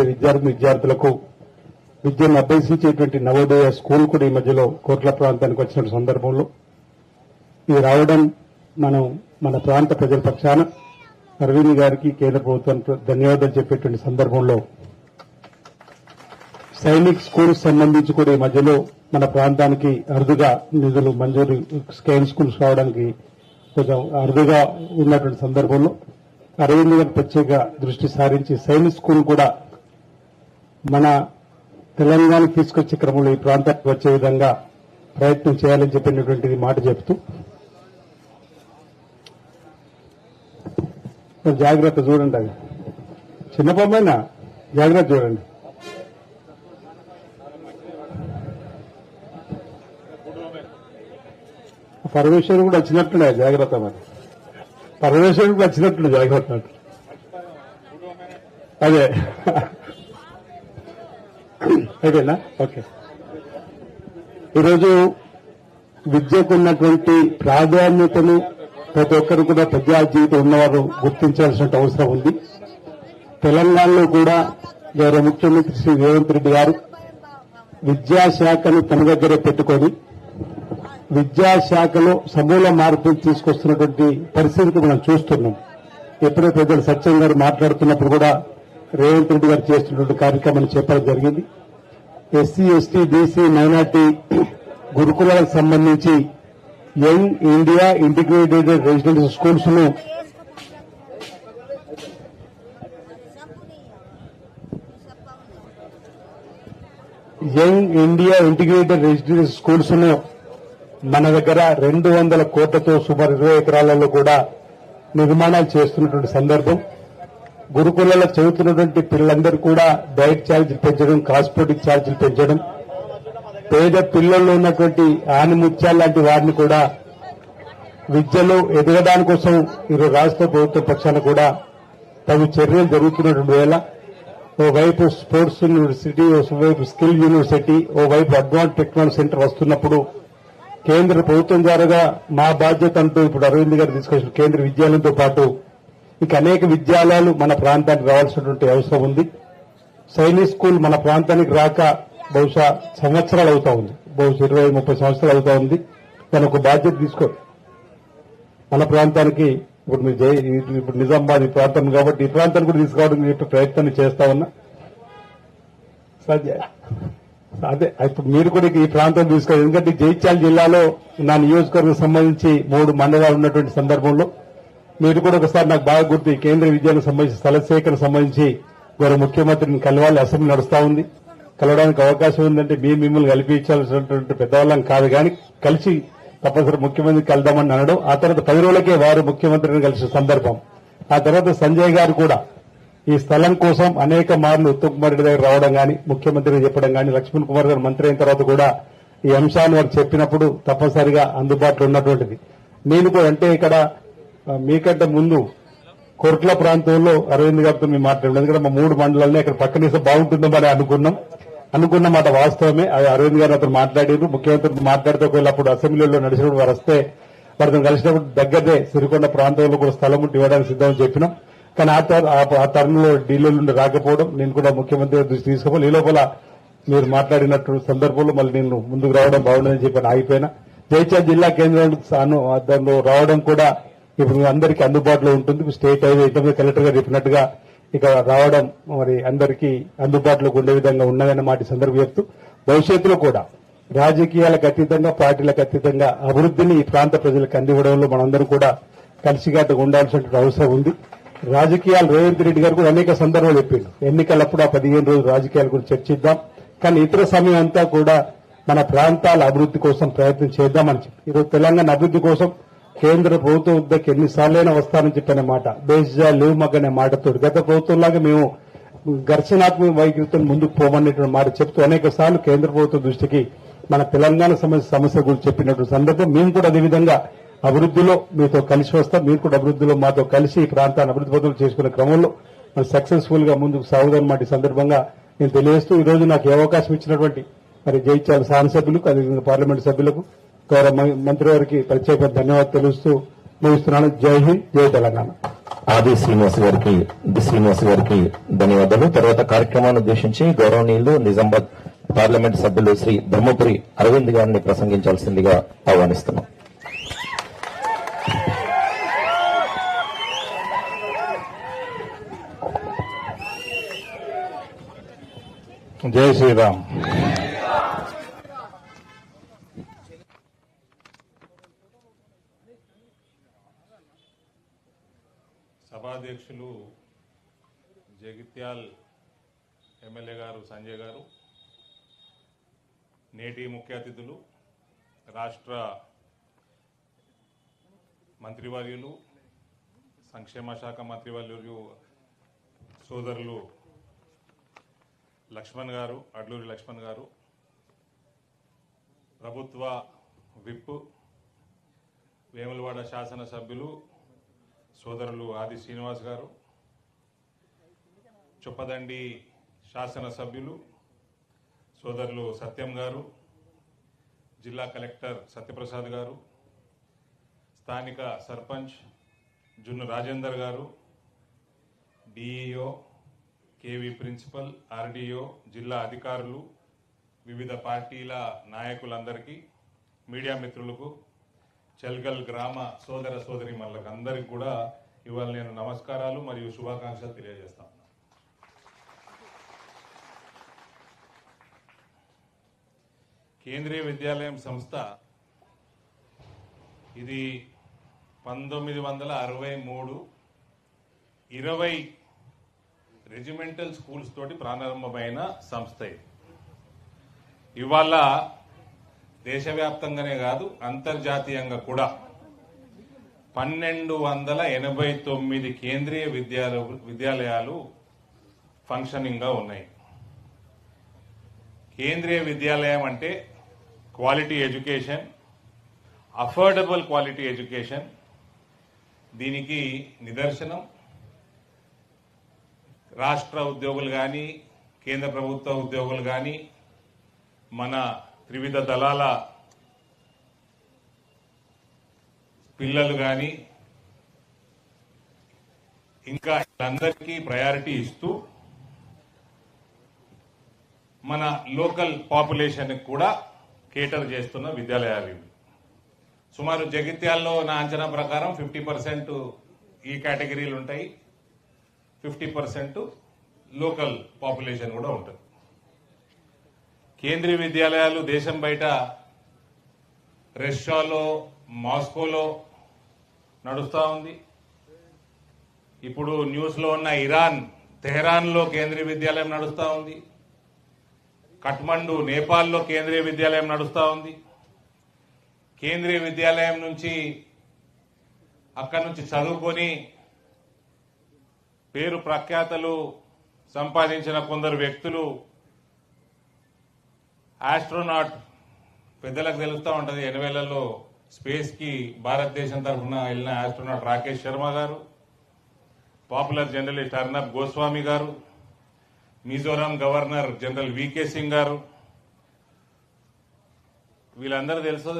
విద్యార్థులకు విద్యను అభ్యసించేటువంటి నవోదయ స్కూల్ కూడా ఈ మధ్యలో కోట్ల ప్రాంతానికి వచ్చిన సందర్భంలో ఇది రావడం మనం మన ప్రాంత ప్రజల పక్షాన అరవింద్ గారికి కేంద్ర ప్రభుత్వానికి ధన్యవాదాలు చెప్పేటువంటి సందర్భంలో సైనిక్ స్కూల్ సంబంధించి కూడా ఈ మధ్యలో మన ప్రాంతానికి అరుదుగా నిధులు మంజూరు స్కైన్ స్కూల్స్ రావడానికి కొంచెం అరుదుగా ఉన్నటువంటి సందర్భంలో అరవింద్ గారు ప్రత్యేక దృష్టి సారించి సైనిక్ స్కూల్ కూడా మన తెలంగాణకు తీసుకొచ్చే క్రమంలో ఈ ప్రాంతానికి వచ్చే విధంగా ప్రయత్నం చేయాలని చెప్పినటువంటి మాట చెప్తూ జాగ్రత్త చూడండి, అది చిన్న బొమ్మైనా జాగ్రత్త చూడండి. పరమేశ్వరుడు కూడా వచ్చినట్టుండే జాగ్రత్త, మరి పరమేశ్వరుడు కూడా వచ్చినట్టుండే జాగ్రత్త. అదే అయిపోయిందా? ఓకే. ఈరోజు విద్యకు ఉన్నటువంటి ప్రాధాన్యతను ప్రతి ఒక్కరు కూడా ప్రజా జీవితం ఉన్నవారు గుర్తించాల్సిన అవసరం ఉంది. తెలంగాణలో కూడా గౌరవ ముఖ్యమంత్రి శ్రీ రేవంత్ రెడ్డి గారు విద్యాశాఖను తన దగ్గరే పెట్టుకొని విద్యాశాఖలో సమూల మార్పులు తీసుకొస్తున్నటువంటి పరిస్థితిని మనం చూస్తున్నాం. ఎప్పుడో పెద్దలు సత్యం గారు మాట్లాడుతున్నప్పుడు కూడా రేవంత్ రెడ్డి గారు చేస్తున్నటువంటి కార్యక్రమాన్ని చెప్పడం జరిగింది. ఎస్సీ, ఎస్టీ, బీసీ, మైనార్టీ గురుకులాలకు సంబంధించి young India integrated residential schools ను మన దగ్గర 200 కోట్లతో సుమారు 20 ఎకరాలలో కూడా నిర్మాణాలు చేస్తున్నటువంటి సందర్భం. గురుకులలో చదువుతున్నటువంటి పిల్లలందరూ కూడా డైట్ ఛార్జీలు పెంచడం, కాస్మెటిక్ ఛార్జీలు పెంచడం, పేద పిల్లల్లో ఉన్నటువంటి ఆనిముత్యాలు లాంటి వారిని కూడా విద్యలో ఎదగడానికి కోసం ఈరోజు రాష్ట్ర ప్రభుత్వ పక్షాన కూడా తగు చర్యలు జరుగుతున్నటువంటి వేళ ఓవైపు స్పోర్ట్స్ యూనివర్సిటీ, ఓవైపు స్కిల్ యూనివర్సిటీ, ఓవైపు అడ్వాన్స్ టెక్నాలజీ సెంటర్ వస్తున్నప్పుడు కేంద్ర ప్రభుత్వం ద్వారా మా బాధ్యత అంటూ ఇప్పుడు అరవింద్ గారు తీసుకొచ్చిన కేంద్ర విద్యాలయంతో పాటు ఇక అనేక విద్యాలయాలు మన ప్రాంతానికి రావాల్సినటువంటి అవసరం ఉంది. సైనిక్ స్కూల్ మన ప్రాంతానికి రాక బహుశా సంవత్సరాలు అవుతా ఉంది, బహుశా 20-30 సంవత్సరాలు అవుతా ఉంది. దాని ఒక బాధ్యత తీసుకో మన ప్రాంతానికి ఇప్పుడు మీరు ఇప్పుడు నిజామాబాద్ ఈ ప్రాంతం కాబట్టి ఈ ప్రాంతాన్ని కూడా తీసుకోవడానికి ప్రయత్నం చేస్తా ఉన్నా. అదే ఇప్పుడు మీరు కూడా ఈ ప్రాంతం తీసుకోవాలి. ఎందుకంటే జగిత్యాల జిల్లాలో నా నియోజకవర్గం సంబంధించి 3 మండలాలు ఉన్నటువంటి సందర్భంలో మీరు కూడా ఒకసారి నాకు బాగా గుర్తు, కేంద్ర విద్యాలకు సంబంధించి స్థల సేకరణ సంబంధించి గౌరవ ముఖ్యమంత్రిని కలవాలి. అసెంబ్లీ నడుస్తా ఉంది, కలవడానికి అవకాశం ఉందంటే మిమ్మల్ని కల్పించాల్సినటువంటి పెద్దవాళ్ళం కాదు, కానీ కలిసి తప్పనిసరి ముఖ్యమంత్రి కలుద్దామని అనడం. ఆ తర్వాత 10 రోజులకే వారు ముఖ్యమంత్రిని కలిసిన సందర్భం. ఆ తర్వాత సంజయ్ గారు కూడా ఈ స్థలం కోసం అనేక మార్లు ఉత్తమ్ కుమార్ రెడ్డి దగ్గర రావడం కానీ, ముఖ్యమంత్రికి చెప్పడం కానీ, లక్ష్మణ్ కుమార్ గారు మంత్రి అయిన తర్వాత కూడా ఈ అంశాన్ని వారు చెప్పినప్పుడు తప్పనిసరిగా అందుబాటులో ఉన్నటువంటిది. నేను కూడా అంటే ఇక్కడ మీకంటే ముందు కొర్ట్ల ప్రాంతంలో అరవింద్ గారితో మేము మాట్లాడాం. ఎందుకంటే మా 3 మండలాలని అక్కడ పక్కనేస్తే బాగుంటుందని అనుకున్న మాట వాస్తవమే. అది అరవింద్ గారు అతను మాట్లాడారు, ముఖ్యమంత్రితో మాట్లాడితే ఒకవేళ అప్పుడు అసెంబ్లీలో నడిచినప్పుడు వారు వస్తే వారితో కలిసినప్పుడు దగ్గరదే సిరికొండ ప్రాంతంలో కూడా స్థలం ఉంటే ఇవ్వడానికి సిద్ధమని చెప్పినాం. కానీ ఆ తరుణంలో ఢిల్లీలో నుండి రాకపోవడం, నేను కూడా ముఖ్యమంత్రి గారి దృష్టి తీసుకోవాలి. ఈ లోపల మీరు మాట్లాడినట్టు సందర్భంలో మళ్ళీ నేను ముందుకు రావడం బాగుండదని చెప్పి ఆగిపోయినా. జైత్యాల జిల్లా కేంద్రానికి దానిలో రావడం కూడా ఇప్పుడు అందరికీ అందుబాటులో ఉంటుంది. స్టేట్ హైవే ఇంతకుముందు కలెక్టర్ గారు చెప్పినట్టుగా ఇక రావడం మరి అందరికీ అందుబాటులోకి ఉండే విధంగా ఉన్నదన్న మాట సందర్భం చెప్తూ, భవిష్యత్తులో కూడా రాజకీయాలకు అతీతంగా, పార్టీలకు అతీతంగా అభివృద్ధిని ఈ ప్రాంత ప్రజలకు అందివ్వడంలో మనందరం కూడా కలిసికట్టుగా ఉండాల్సిన అవసరం ఉంది. రాజకీయాలు రేవంత్ రెడ్డి గారు కూడా అనేక సందర్భాలు చెప్పిండు, ఎన్నికలప్పుడు ఆ 15 రోజులు రాజకీయాల గురించి చర్చిద్దాం, కానీ ఇతర సమయం అంతా కూడా మన ప్రాంతాల అభివృద్ధి కోసం ప్రయత్నం చేద్దామని చెప్పి ఈరోజు తెలంగాణ అభివృద్ధి కోసం కేంద్ర ప్రభుత్వం వద్దకు ఎన్నిసార్లైనా వస్తానని చెప్పిన మాట, బేస్జా లేవు మగ్గనే మాటతో గత ప్రభుత్వంలాగా మేము ఘర్షణాత్మక వైఖరితో ముందుకు పోమనేటువంటి మాట చెప్తూ అనేక సార్లు కేంద్ర ప్రభుత్వం దృష్టికి మన తెలంగాణ సమస్య గురించి చెప్పినటువంటి సందర్భం మేము కూడా అదేవిధంగా అభివృద్ధిలో మీతో కలిసి వస్తాం. మీరు కూడా అభివృద్ధిలో మాతో కలిసి ఈ ప్రాంతాన్ని అభివృద్ధి పథకాలు చేసుకునే క్రమంలో మనం సక్సెస్ఫుల్ గా ముందుకు సాగుదన్నమాట ఈ సందర్భంగా నేను తెలియజేస్తూ ఈ రోజు నాకు అవకాశం ఇచ్చినటువంటి మరి జైత్యాల శాసనసభ్యులకు, అదేవిధంగా పార్లమెంటు సభ్యులకు, గౌరవ మంత్రి గారికి ప్రత్యేక ధన్యవాదాలు తెలుస్తూ ముగిస్తున్నాను. జై హింద్, జై తెలంగాణ.
ఆది శ్రీనివాస్ గారికి ధన్యవాదాలు. తర్వాత కార్యక్రమాన్ని ఉద్దేశించి గౌరవనీయులు నిజామాబాద్ పార్లమెంట్ సభ్యులు శ్రీ ధర్మపురి అరవింద్ గారిని ప్రసంగించాల్సిందిగా ఆహ్వానిస్తున్నాం.
జై శ్రీరామ్.
సభాధ్యక్షులు జగిత్యాల్ ఎమ్మెల్యే గారు సంజయ్ గారు, నేటి ముఖ్య అతిథులు, రాష్ట్ర మంత్రివర్యులు, సంక్షేమ శాఖ మంత్రివర్యులు సోదరులు లక్ష్మణ్ గారు, అడ్లూరి లక్ష్మణ్ గారు, ప్రభుత్వ విప్, వేములవాడ శాసనసభ్యులు సోదరులు ఆది శ్రీనివాస్ గారు, చొప్పదండి శాసనసభ్యులు సోదరులు సత్యం గారు, జిల్లా కలెక్టర్ సత్యప్రసాద్ గారు, స్థానిక సర్పంచ్ జున్ను రాజేందర్ గారు, డిఈఓ, కేవీ ప్రిన్సిపల్, ఆర్డీఓ, జిల్లా అధికారులు, వివిధ పార్టీల నాయకులందరికీ, మీడియా మిత్రులకు, చెల్గల్ గ్రామ సోదర సోదరీమణులకు అందరికీ కూడా ఇవాళ నేను నమస్కారాలు మరియు శుభాకాంక్షలు తెలియజేస్తాను. కేంద్రీయ విద్యాలయం సంస్థ ఇది 1963 20 రెజిమెంటల్ స్కూల్స్ తోటి ప్రారంభమైన సంస్థ. ఇవాళ దేశవ్యాప్తంగానే కాదు అంతర్జాతీయంగా కూడా 1289 కేంద్రీయ విద్యాలయాలు ఫంక్షనింగ్ గా ఉన్నాయి. కేంద్రీయ విద్యాలయం అంటే quality education, affordable quality education. దీనికి నిదర్శనం రాష్ట్ర ఉద్యోగులు కానీ, కేంద్ర ప్రభుత్వ ఉద్యోగులు కానీ, మన త్రివిధ దళాల పిల్లలు కానీ, ఇంకా అందరికీ ప్రయారిటీ ఇస్తూ మన లోకల్ పాపులేషన్ కూడా కేటర్ చేస్తున్న విద్యాలయాలు ఇవి. సుమారు జగిత్యాల్లో నా అంచనా ప్రకారం 50% ఈ కేటగిరీలు ఉంటాయి, 50% లోకల్ పాపులేషన్ కూడా ఉంటుంది. కేంద్రీయ విద్యాలయాలు దేశం బయట రష్యాలో, మాస్కోలో నడుస్తూ ఉంది. ఇప్పుడు న్యూస్ లో ఉన్న ఇరాన్ తెహరాన్లో కేంద్రీయ విద్యాలయం నడుస్తూ ఉంది. కఠ్మండు నేపాల్లో కేంద్రీయ విద్యాలయం నడుస్తూ ఉంది. కేంద్రీయ విద్యాలయం నుంచి అక్కడి నుంచి చదువుకొని పేరు ప్రఖ్యాతలు సంపాదించిన కొందరు వ్యక్తులు, ఆస్ట్రోనాట్, పెద్దలకు తెలుస్తూ ఉంటుంది 80లలో స్పేస్ కి భారతదేశం తరఫున వెళ్ళిన ఆస్ట్రోనాట్ రాకేష్ శర్మ గారు, పాపులర్ జర్నలిస్ట్ అర్నబ్ గోస్వామి గారు, Mizoram governor general V K Singh గారు, వీళ్ళందరూ తెలుసు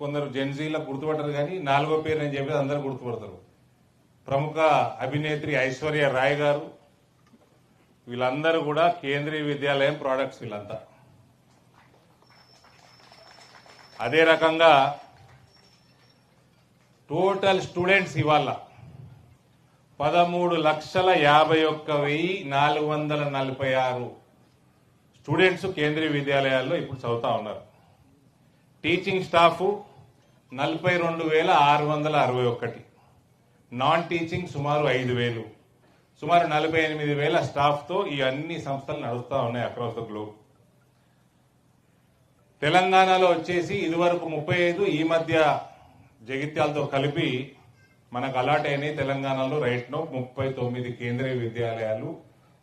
కొందరు జెన్జీలకు గుర్తుపడతారు కానీ 4వ పేరు నేను చెప్పేది అందరూ గుర్తుపడతారు. ప్రముఖ అభినేత్రి ఐశ్వర్య రాయ్ గారు, వీళ్ళందరూ కూడా కేంద్రీయ విద్యాలయం ప్రోడక్ట్స్ వీళ్ళంతా. అదే రకంగా టోటల్ స్టూడెంట్స్ ఇవాళ 13,51,446 స్టూడెంట్స్ కేంద్రీయ విద్యాలయాల్లో ఇప్పుడు చదువుతా ఉన్నారు. టీచింగ్ స్టాఫ్ 42,661, నాన్ టీచింగ్ సుమారు 5,000, సుమారు 48,000 స్టాఫ్తో ఈ అన్ని సంస్థలు నడుస్తూ ఉన్నాయి అక్రాస్ ద గ్లోబ్. తెలంగాణలో వచ్చేసి ఇదివరకు 35, ఈ మధ్య జగిత్యాలతో కలిపి మనకు అలాట్ అయినాయి. తెలంగాణలో రైట్ నో 39 కేంద్రీయ విద్యాలయాలు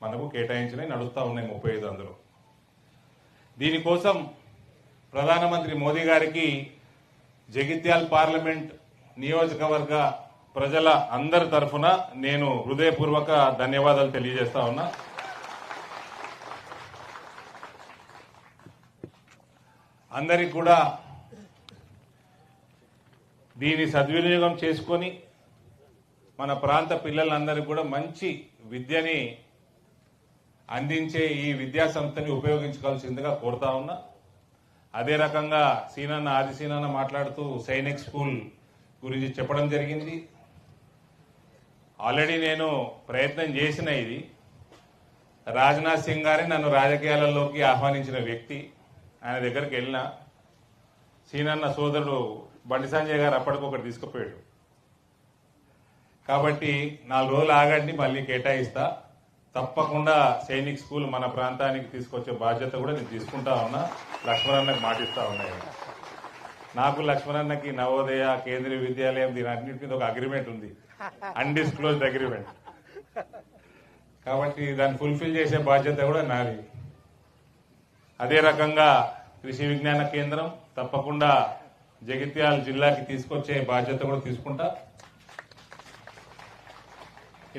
మనకు కేటాయించినవి నడుస్తూ ఉన్నాయి, 35 అందులో. దీనికోసం ప్రధానమంత్రి మోదీ గారికి జగిత్యాల పార్లమెంట్ నియోజకవర్గ ప్రజల అందరి తరఫున నేను హృదయపూర్వక ధన్యవాదాలు తెలియజేస్తా ఉన్నా. అందరికి కూడా దీని సద్వినియోగం చేసుకొని మన ప్రాంత పిల్లలందరికీ కూడా మంచి విద్యని అందించే ఈ విద్యా సంస్థని ఉపయోగించుకోవాల్సిందిగా కోరుతా ఉన్నా. అదే రకంగా ఆది సీనన్న మాట్లాడుతూ సైనిక్ స్కూల్ గురించి చెప్పడం జరిగింది. ఆల్రెడీ నేను ప్రయత్నం చేసిన ఇది. రాజ్నాథ్ సింగ్ గారే నన్ను రాజకీయాలలోకి ఆహ్వానించిన వ్యక్తి. ఆయన దగ్గరికి వెళ్ళిన సీనన్న సోదరుడు బండి సంజయ్ గారు అప్పటికొకటి తీసుకుపోయాడు. కాబట్టి 4 రోజులు ఆగండి, మళ్ళీ కేటాయిస్తా. తప్పకుండా సైనిక్ స్కూల్ మన ప్రాంతానికి తీసుకొచ్చే బాధ్యత కూడా నేను తీసుకుంటా ఉన్నా. లక్ష్మణన్నకి మాటిస్తా ఉన్నాయి. నాకు లక్ష్మణన్నకి నవోదయ, కేంద్రీయ విద్యాలయం దీని అన్నింటి మీద ఒక అగ్రిమెంట్ ఉంది, అన్డిస్క్లోజ్డ్ అగ్రిమెంట్. కాబట్టి దాన్ని ఫుల్ఫిల్ చేసే బాధ్యత కూడా నాది. అదే రకంగా కృషి విజ్ఞాన కేంద్రం తప్పకుండా జగిత్యాల జిల్లాకి తీసుకొచ్చే బాధ్యత కూడా తీసుకుంటా.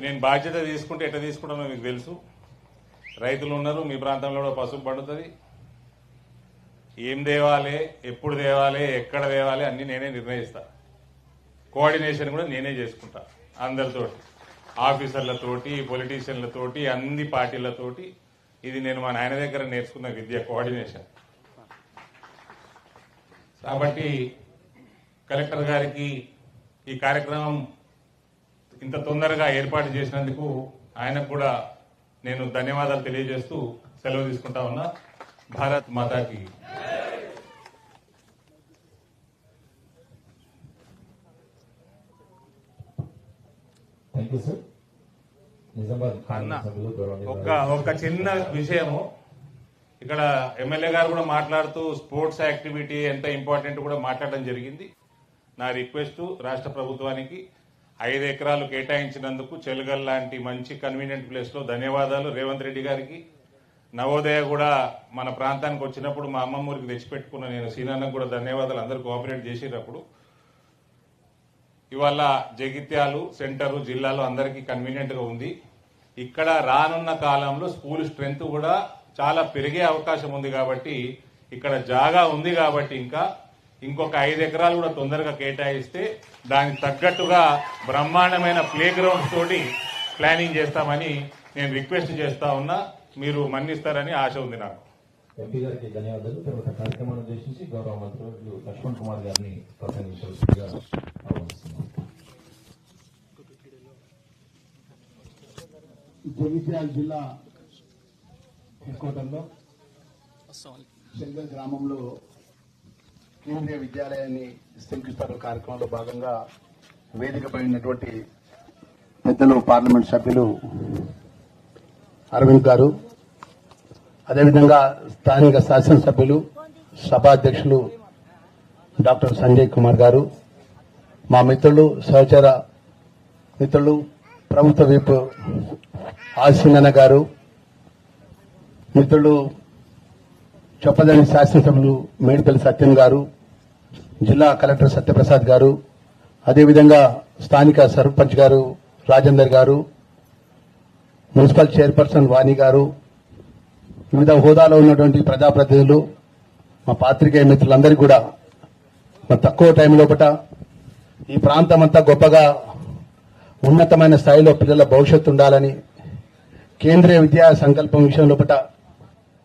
నేను బాధ్యత తీసుకుంటే ఎట్లా తీసుకుంటానో మీకు తెలుసు. రైతులు ఉన్నారు, మీ ప్రాంతంలో కూడా పసుపు పండుతుంది. ఏం తేవాలి, ఎప్పుడు తేవాలి, ఎక్కడ తేవాలి అన్ని నేనే నిర్ణయిస్తా. కోఆర్డినేషన్ కూడా నేనే చేసుకుంటా అందరితోటి, ఆఫీసర్లతోటి, పొలిటీషియన్లతోటి, అన్ని పార్టీలతోటి. ఇది నేను మా నాయన దగ్గర నేర్చుకున్న విద్య, కోఆర్డినేషన్. కాబట్టి కలెక్టర్ గారికి ఈ కార్యక్రమం ఇంత తొందరగా ఏర్పాటు చేసినందుకు ఆయనకు కూడా నేను ధన్యవాదాలు తెలియజేస్తూ సెలవు తీసుకుంటా ఉన్నా. భారత్ మాతాకి.
Thank you sir. నిజామాబాద్
ఒక చిన్న విషయము, ఇక్కడ ఎమ్మెల్యే గారు కూడా మాట్లాడుతూ స్పోర్ట్స్ యాక్టివిటీ ఎంత ఇంపార్టెంట్ కూడా మాట్లాడడం జరిగింది. నా రిక్వెస్ట్ రాష్ట్ర ప్రభుత్వానికి 5 ఎకరాలు కేటాయించినందుకు చెలుగల్ లాంటి మంచి కన్వీనియంట్ ప్లేస్ లో ధన్యవాదాలు రేవంత్ రెడ్డి గారికి. నవోదయ కూడా మన ప్రాంతానికి వచ్చినప్పుడు మా అమ్మమ్మ ఊరికి తెచ్చిపెట్టుకున్న నేను సీనన్నకు కూడా ధన్యవాదాలు. అందరూ కోఆపరేట్ చేసేటప్పుడు ఇవాళ జగిత్యాలు సెంటరు జిల్లాలో అందరికీ కన్వీనియంట్ గా ఉంది. ఇక్కడ రానున్న కాలంలో స్కూల్ స్ట్రెంత్ కూడా చాలా పెరిగే అవకాశం ఉంది. కాబట్టి ఇక్కడ జాగా ఉంది కాబట్టి ఇంకొక 5 ఎకరాలు కూడా తొందరగా కేటాయిస్తే దానికి తగ్గట్టుగా బ్రహ్మాండమైన ప్లే గ్రౌండ్స్ తోటి ప్లానింగ్ చేస్తామని నేను రిక్వెస్ట్ చేస్తా ఉన్నా. మీరు మన్నిస్తారని ఆశ ఉంది నాకు.
ఎంపీ గారికి ధన్యవాదాలు. తర్వాత కార్యక్రమాన్ని ఉద్దేశించి గౌరవ మంత్రులు లక్ష్మణ్ కుమార్ గారిని ప్రసంగించవలసిందిగా ఆహ్వానిస్తున్నాం.
జగిత్యాల జిల్లా హెడ్ క్వార్టర్లో చెల్గల్ గ్రామంలో కేంద్రీయ విద్యాలయాన్ని శంకుస్థాపన కార్యక్రమంలో భాగంగా వేదికపై ఉన్నటువంటి పెద్దలు పార్లమెంట్ సభ్యులు అరవింద్ గారు, అదేవిధంగా స్థానిక శాసనసభ్యులు సభాధ్యక్షులు డాక్టర్ సంజయ్ కుమార్ గారు, మా మిత్రులు సహచర మిత్రులు ప్రభుత్వ విప్ ఆశీనన్న గారు, మిత్రులు చొప్పదండి శాసనసభ్యులు మేడిపల్లి సత్యం గారు, జిల్లా కలెక్టర్ సత్యప్రసాద్ గారు, అదేవిధంగా స్థానిక సర్పంచ్ గారు రాజేందర్ గారు, మున్సిపల్ చైర్పర్సన్ వాణి గారు, వివిధ హోదాలో ఉన్నటువంటి ప్రజాప్రతినిధులు, మా పాత్రికేయ మిత్రులందరికీ కూడా మరి తక్కువ టైం లోపల ఈ ప్రాంతం అంతా గొప్పగా ఉన్నతమైన స్థాయిలో పిల్లల భవిష్యత్తు ఉండాలని కేంద్రీయ విద్యా సంకల్పం విషయం లోపల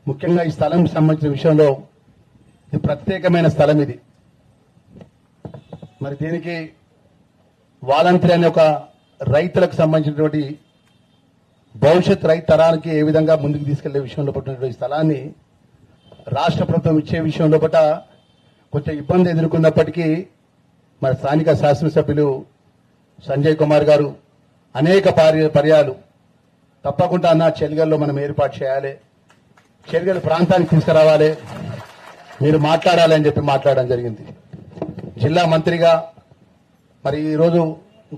ముఖ్యంగా ఈ స్థలం సంబంధించిన విషయంలో ఇది ప్రత్యేకమైన స్థలం ఇది. మరి దీనికి వాలంటీర్ అనే ఒక రైతులకు సంబంధించినటువంటి భవిష్యత్ రైతు తరానికి ఏ విధంగా ముందుకు తీసుకెళ్లే విషయంలో పట్టినటువంటి స్థలాన్ని రాష్ట్ర ప్రభుత్వం ఇచ్చే విషయంలో పట్ల కొంచెం ఇబ్బంది ఎదుర్కొన్నప్పటికీ మరి స్థానిక శాసనసభ్యులు సంజయ్ కుమార్ గారు అనేక పర్యాలు తప్పకుండా అన్న చెలిగల్లో మనం ఏర్పాటు చేయాలి, చెలిగల్ ప్రాంతానికి తీసుకురావాలి, మీరు మాట్లాడాలి అని చెప్పి మాట్లాడడం జరిగింది. జిల్లా మంత్రిగా మరి ఈరోజు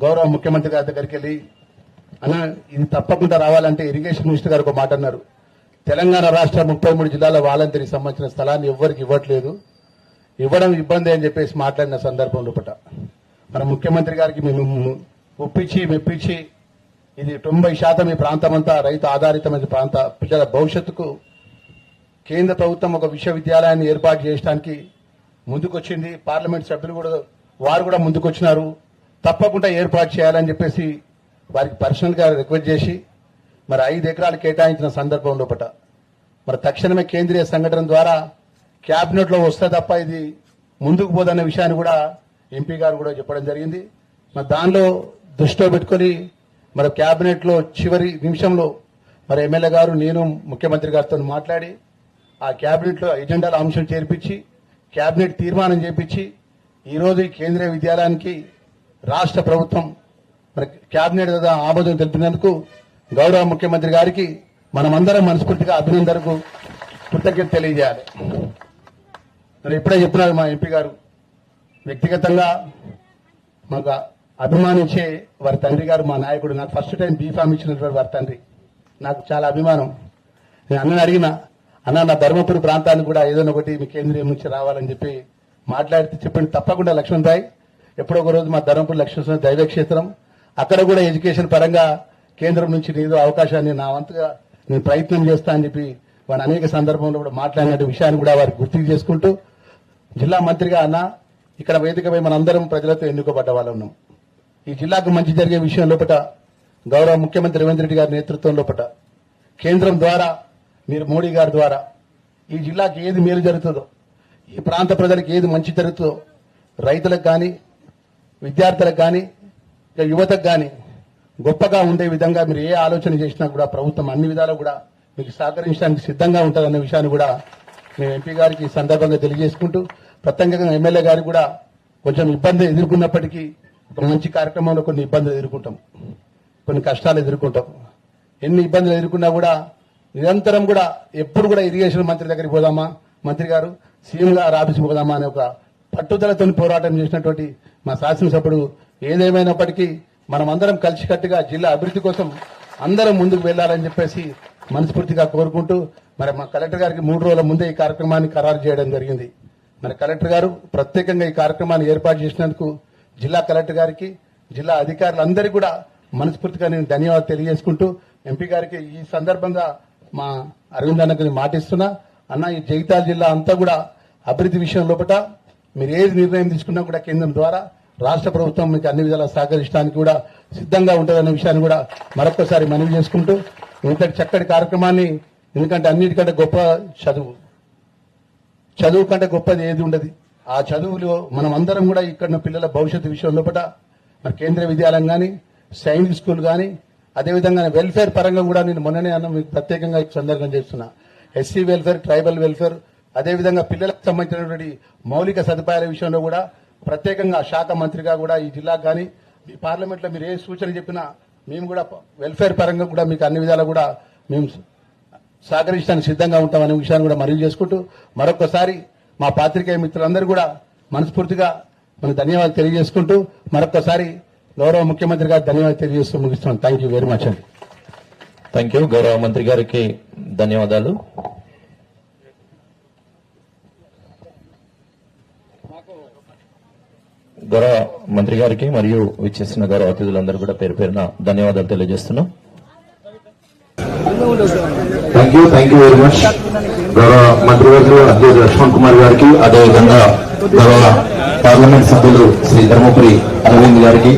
గౌరవ ముఖ్యమంత్రి గారి దగ్గరికి వెళ్ళి అన్న ఇది తప్పకుండా రావాలంటే ఇరిగేషన్ మినిస్టర్ గారు ఒక మాట అన్నారు, తెలంగాణ రాష్ట్ర 33 జిల్లాల వాలంటీర్కి సంబంధించిన స్థలాన్ని ఎవ్వరికి ఇవ్వట్లేదు, ఇవ్వడం ఇబ్బంది అని చెప్పేసి మాట్లాడిన సందర్భంలో పట మన ముఖ్యమంత్రి గారికి మేము మెప్పించి ఇది 90% ఈ ప్రాంతం అంతా రైతు ఆధారితమైన ప్రాంత పిల్లల భవిష్యత్తుకు కేంద్ర ప్రభుత్వం ఒక విశ్వవిద్యాలయాన్ని ఏర్పాటు చేయడానికి ముందుకొచ్చింది. పార్లమెంట్ సభ్యులు కూడా వారు కూడా ముందుకొచ్చినారు, తప్పకుండా ఏర్పాటు చేయాలని చెప్పేసి వారికి పర్సనల్ గా రిక్వెస్ట్ చేసి మరి 5 ఎకరాలు కేటాయించిన సందర్భంలో పట మరి తక్షణమే కేంద్రీయ సంఘటన ద్వారా కేబినెట్ లో వస్తే తప్ప ఇది ముందుకు పోదన్న విషయాన్ని కూడా ఎంపీ గారు కూడా చెప్పడం జరిగింది. మరి దానిలో దృష్టిలో పెట్టుకుని మరి కేబినెట్ లో చివరి నిమిషంలో మరి ఎమ్మెల్యే గారు నేను ముఖ్యమంత్రి గారితో మాట్లాడి ఆ కేబినెట్ లో ఎజెండాల అంశం చేర్పించి కేబినెట్ తీర్మానం చేపించి ఈ రోజు ఈ కేంద్రీయ విద్యాలయానికి రాష్ట్ర ప్రభుత్వం మరి కేబినెట్ ఆమోదం తెలిపినందుకు గౌరవ ముఖ్యమంత్రి గారికి మనమందరం మనస్ఫూర్తిగా అభినందనకు కృతజ్ఞత తెలియజేయాలి. మరి ఇప్పుడే చెప్తున్నారు మా ఎంపీ గారు, వ్యక్తిగతంగా మాకు అభిమానించే వారి తండ్రి గారు మా నాయకుడు, నాకు ఫస్ట్ టైం బీఫామ్ ఇచ్చినటువంటి వారి తండ్రి నాకు చాలా అభిమానం. నేను అన్నని అడిగిన అన్న నా ధర్మపురి ప్రాంతానికి కూడా ఏదైనా ఒకటి మీ కేంద్రీయం నుంచి రావాలని చెప్పి మాట్లాడితే చెప్పండి తప్పకుండా లక్ష్మణ్ భాయ్ ఎప్పుడో ఒక రోజు మా ధర్మపురి లక్ష్మణ దైవక్షేత్రం అక్కడ కూడా ఎడ్యుకేషన్ పరంగా కేంద్రం నుంచి ఏదో అవకాశాన్ని నా వంతుగా నేను ప్రయత్నం చేస్తా అని చెప్పి వారు అనేక సందర్భంలో కూడా మాట్లాడిన విషయాన్ని కూడా వారికి గుర్తు చేసుకుంటూ జిల్లా మంత్రిగా అన్న ఇక్కడ వేదికపై మనందరం ప్రజలతో ఎన్నుకోబడ్డ వాళ్ళు ఉన్నాం. ఈ జిల్లాకు మంచి జరిగే విషయం లోపల గౌరవ ముఖ్యమంత్రి రేవంత్ రెడ్డి గారి నేతృత్వం లోపల కేంద్రం ద్వారా మీరు మోడీ గారి ద్వారా ఈ జిల్లాకి ఏది మేలు జరుగుతుందో, ఈ ప్రాంత ప్రజలకు ఏది మంచి జరుగుతుందో, రైతులకు కానీ విద్యార్థులకు కానీ యువతకు కానీ గొప్పగా ఉండే విధంగా మీరు ఏ ఆలోచన చేసినా కూడా ప్రభుత్వం అన్ని విధాలు కూడా మీకు సహకరించడానికి సిద్ధంగా ఉంటుందన్న విషయాన్ని కూడా మేము ఎంపీ గారికి ఈ సందర్భంగా తెలియజేసుకుంటూ ప్రత్యేకంగా ఎమ్మెల్యే గారికి కూడా కొంచెం ఇబ్బంది ఎదుర్కొన్నప్పటికీ ఒక మంచి కార్యక్రమంలో కొన్ని ఇబ్బందులు ఎదుర్కొంటాం, కొన్ని కష్టాలు ఎదుర్కొంటాం. ఎన్ని ఇబ్బందులు ఎదుర్కొన్నా కూడా నిరంతరం కూడా ఎప్పుడు కూడా ఇరిగేషన్ మంత్రి దగ్గరికి పోదామా, మంత్రి గారు సీఎం గారు ఆఫీస్కి పోదామా అనే ఒక పట్టుదలతో పోరాటం చేసినటువంటి మా శాసనసభ్యుడు ఏదేమైనప్పటికీ మనమందరం కలిసికట్టుగా జిల్లా అభివృద్ధి కోసం అందరం ముందుకు వెళ్లాలని చెప్పేసి మనస్ఫూర్తిగా కోరుకుంటూ మరి మా కలెక్టర్ గారికి 3 రోజుల ముందే ఈ కార్యక్రమాన్ని ఖరారు చేయడం జరిగింది. మరి కలెక్టర్ గారు ప్రత్యేకంగా ఈ కార్యక్రమాన్ని ఏర్పాటు చేసినందుకు జిల్లా కలెక్టర్ గారికి జిల్లా అధికారులందరికీ కూడా మనస్ఫూర్తిగా నేను ధన్యవాదాలు తెలియజేసుకుంటూ ఎంపీ గారికి ఈ సందర్భంగా మా అరవింద్ అన్నకి మాటిస్తున్నా అన్న ఈ జగిత్యాల జిల్లా అంతా కూడా అభివృద్ధి విషయం లోపల మీరు ఏది నిర్ణయం తీసుకున్నా కూడా కేంద్రం ద్వారా రాష్ట్ర ప్రభుత్వం మీకు అన్ని విధాలా సహకరించడానికి కూడా సిద్ధంగా ఉంటుందన్న విషయాన్ని కూడా మరొకసారి మనవి చేసుకుంటూ ఇంతటి చక్కటి కార్యక్రమాన్ని, ఎందుకంటే అన్నిటికంటే గొప్ప చదువు కంటే గొప్పది ఏది ఉండదు. ఆ చదువులో మనం అందరం కూడా ఇక్కడ పిల్లల భవిష్యత్తు విషయం లోపల మరి కేంద్రీయ విద్యాలయం కానీ సైనిక్ స్కూల్ కానీ అదేవిధంగా వెల్ఫేర్ పరంగా కూడా నేను మొన్ననే అన్న మీకు ప్రత్యేకంగా ఈ సందర్భం చేస్తున్నా. ఎస్సీ వెల్ఫేర్, ట్రైబల్ వెల్ఫేర్, అదేవిధంగా పిల్లలకు సంబంధించినటువంటి మౌలిక సదుపాయాల విషయంలో కూడా ప్రత్యేకంగా శాఖ మంత్రిగా కూడా ఈ జిల్లాకు కానీ మీ పార్లమెంట్ లో మీరు ఏ సూచన చెప్పినా మేము కూడా వెల్ఫేర్ పరంగా కూడా మీకు అన్ని విధాలు కూడా మేము సహకరించడానికి సిద్ధంగా ఉంటామనే విషయాన్ని కూడా మనవి చేసుకుంటూ మరొకసారి మా పాత్రికేయ మిత్రులందరూ కూడా మనస్ఫూర్తిగా మన ధన్యవాదాలు తెలియజేసుకుంటూ మరొకసారి గౌరవ ముఖ్యమంత్రి గారు ధన్యవాదాలు తెలియజేస్తూ ముగిస్తున్నాను. థ్యాంక్ యూ వెరీ మచ్ అండి.
Thank you. గౌరవ మంత్రి గారికి ధన్యవాదాలు. గౌరవ మంత్రి గారికి మరియు విచ్చేసిన గౌరవ అతిథులందరూ కూడా పేరు పేరున ధన్యవాదాలు తెలియజేస్తున్నాం. Thank you very much. గౌరవ మంత్రివర్యులు అధ్యక్షుడు లక్ష్మణ్ కుమార్ గారికి, అదేవిధంగా గౌరవ పార్లమెంట్ సభ్యులు శ్రీ సంజయ్ కుమార్ గారికి, అదేవిధంగా గౌరవ మంత్రి గారికి ధన్యవాదాలు తెలియజేస్తున్నాం. Thank you. పార్లమెంట్ సభ్యులు శ్రీ ధర్మపురి అరవింద్ గారికి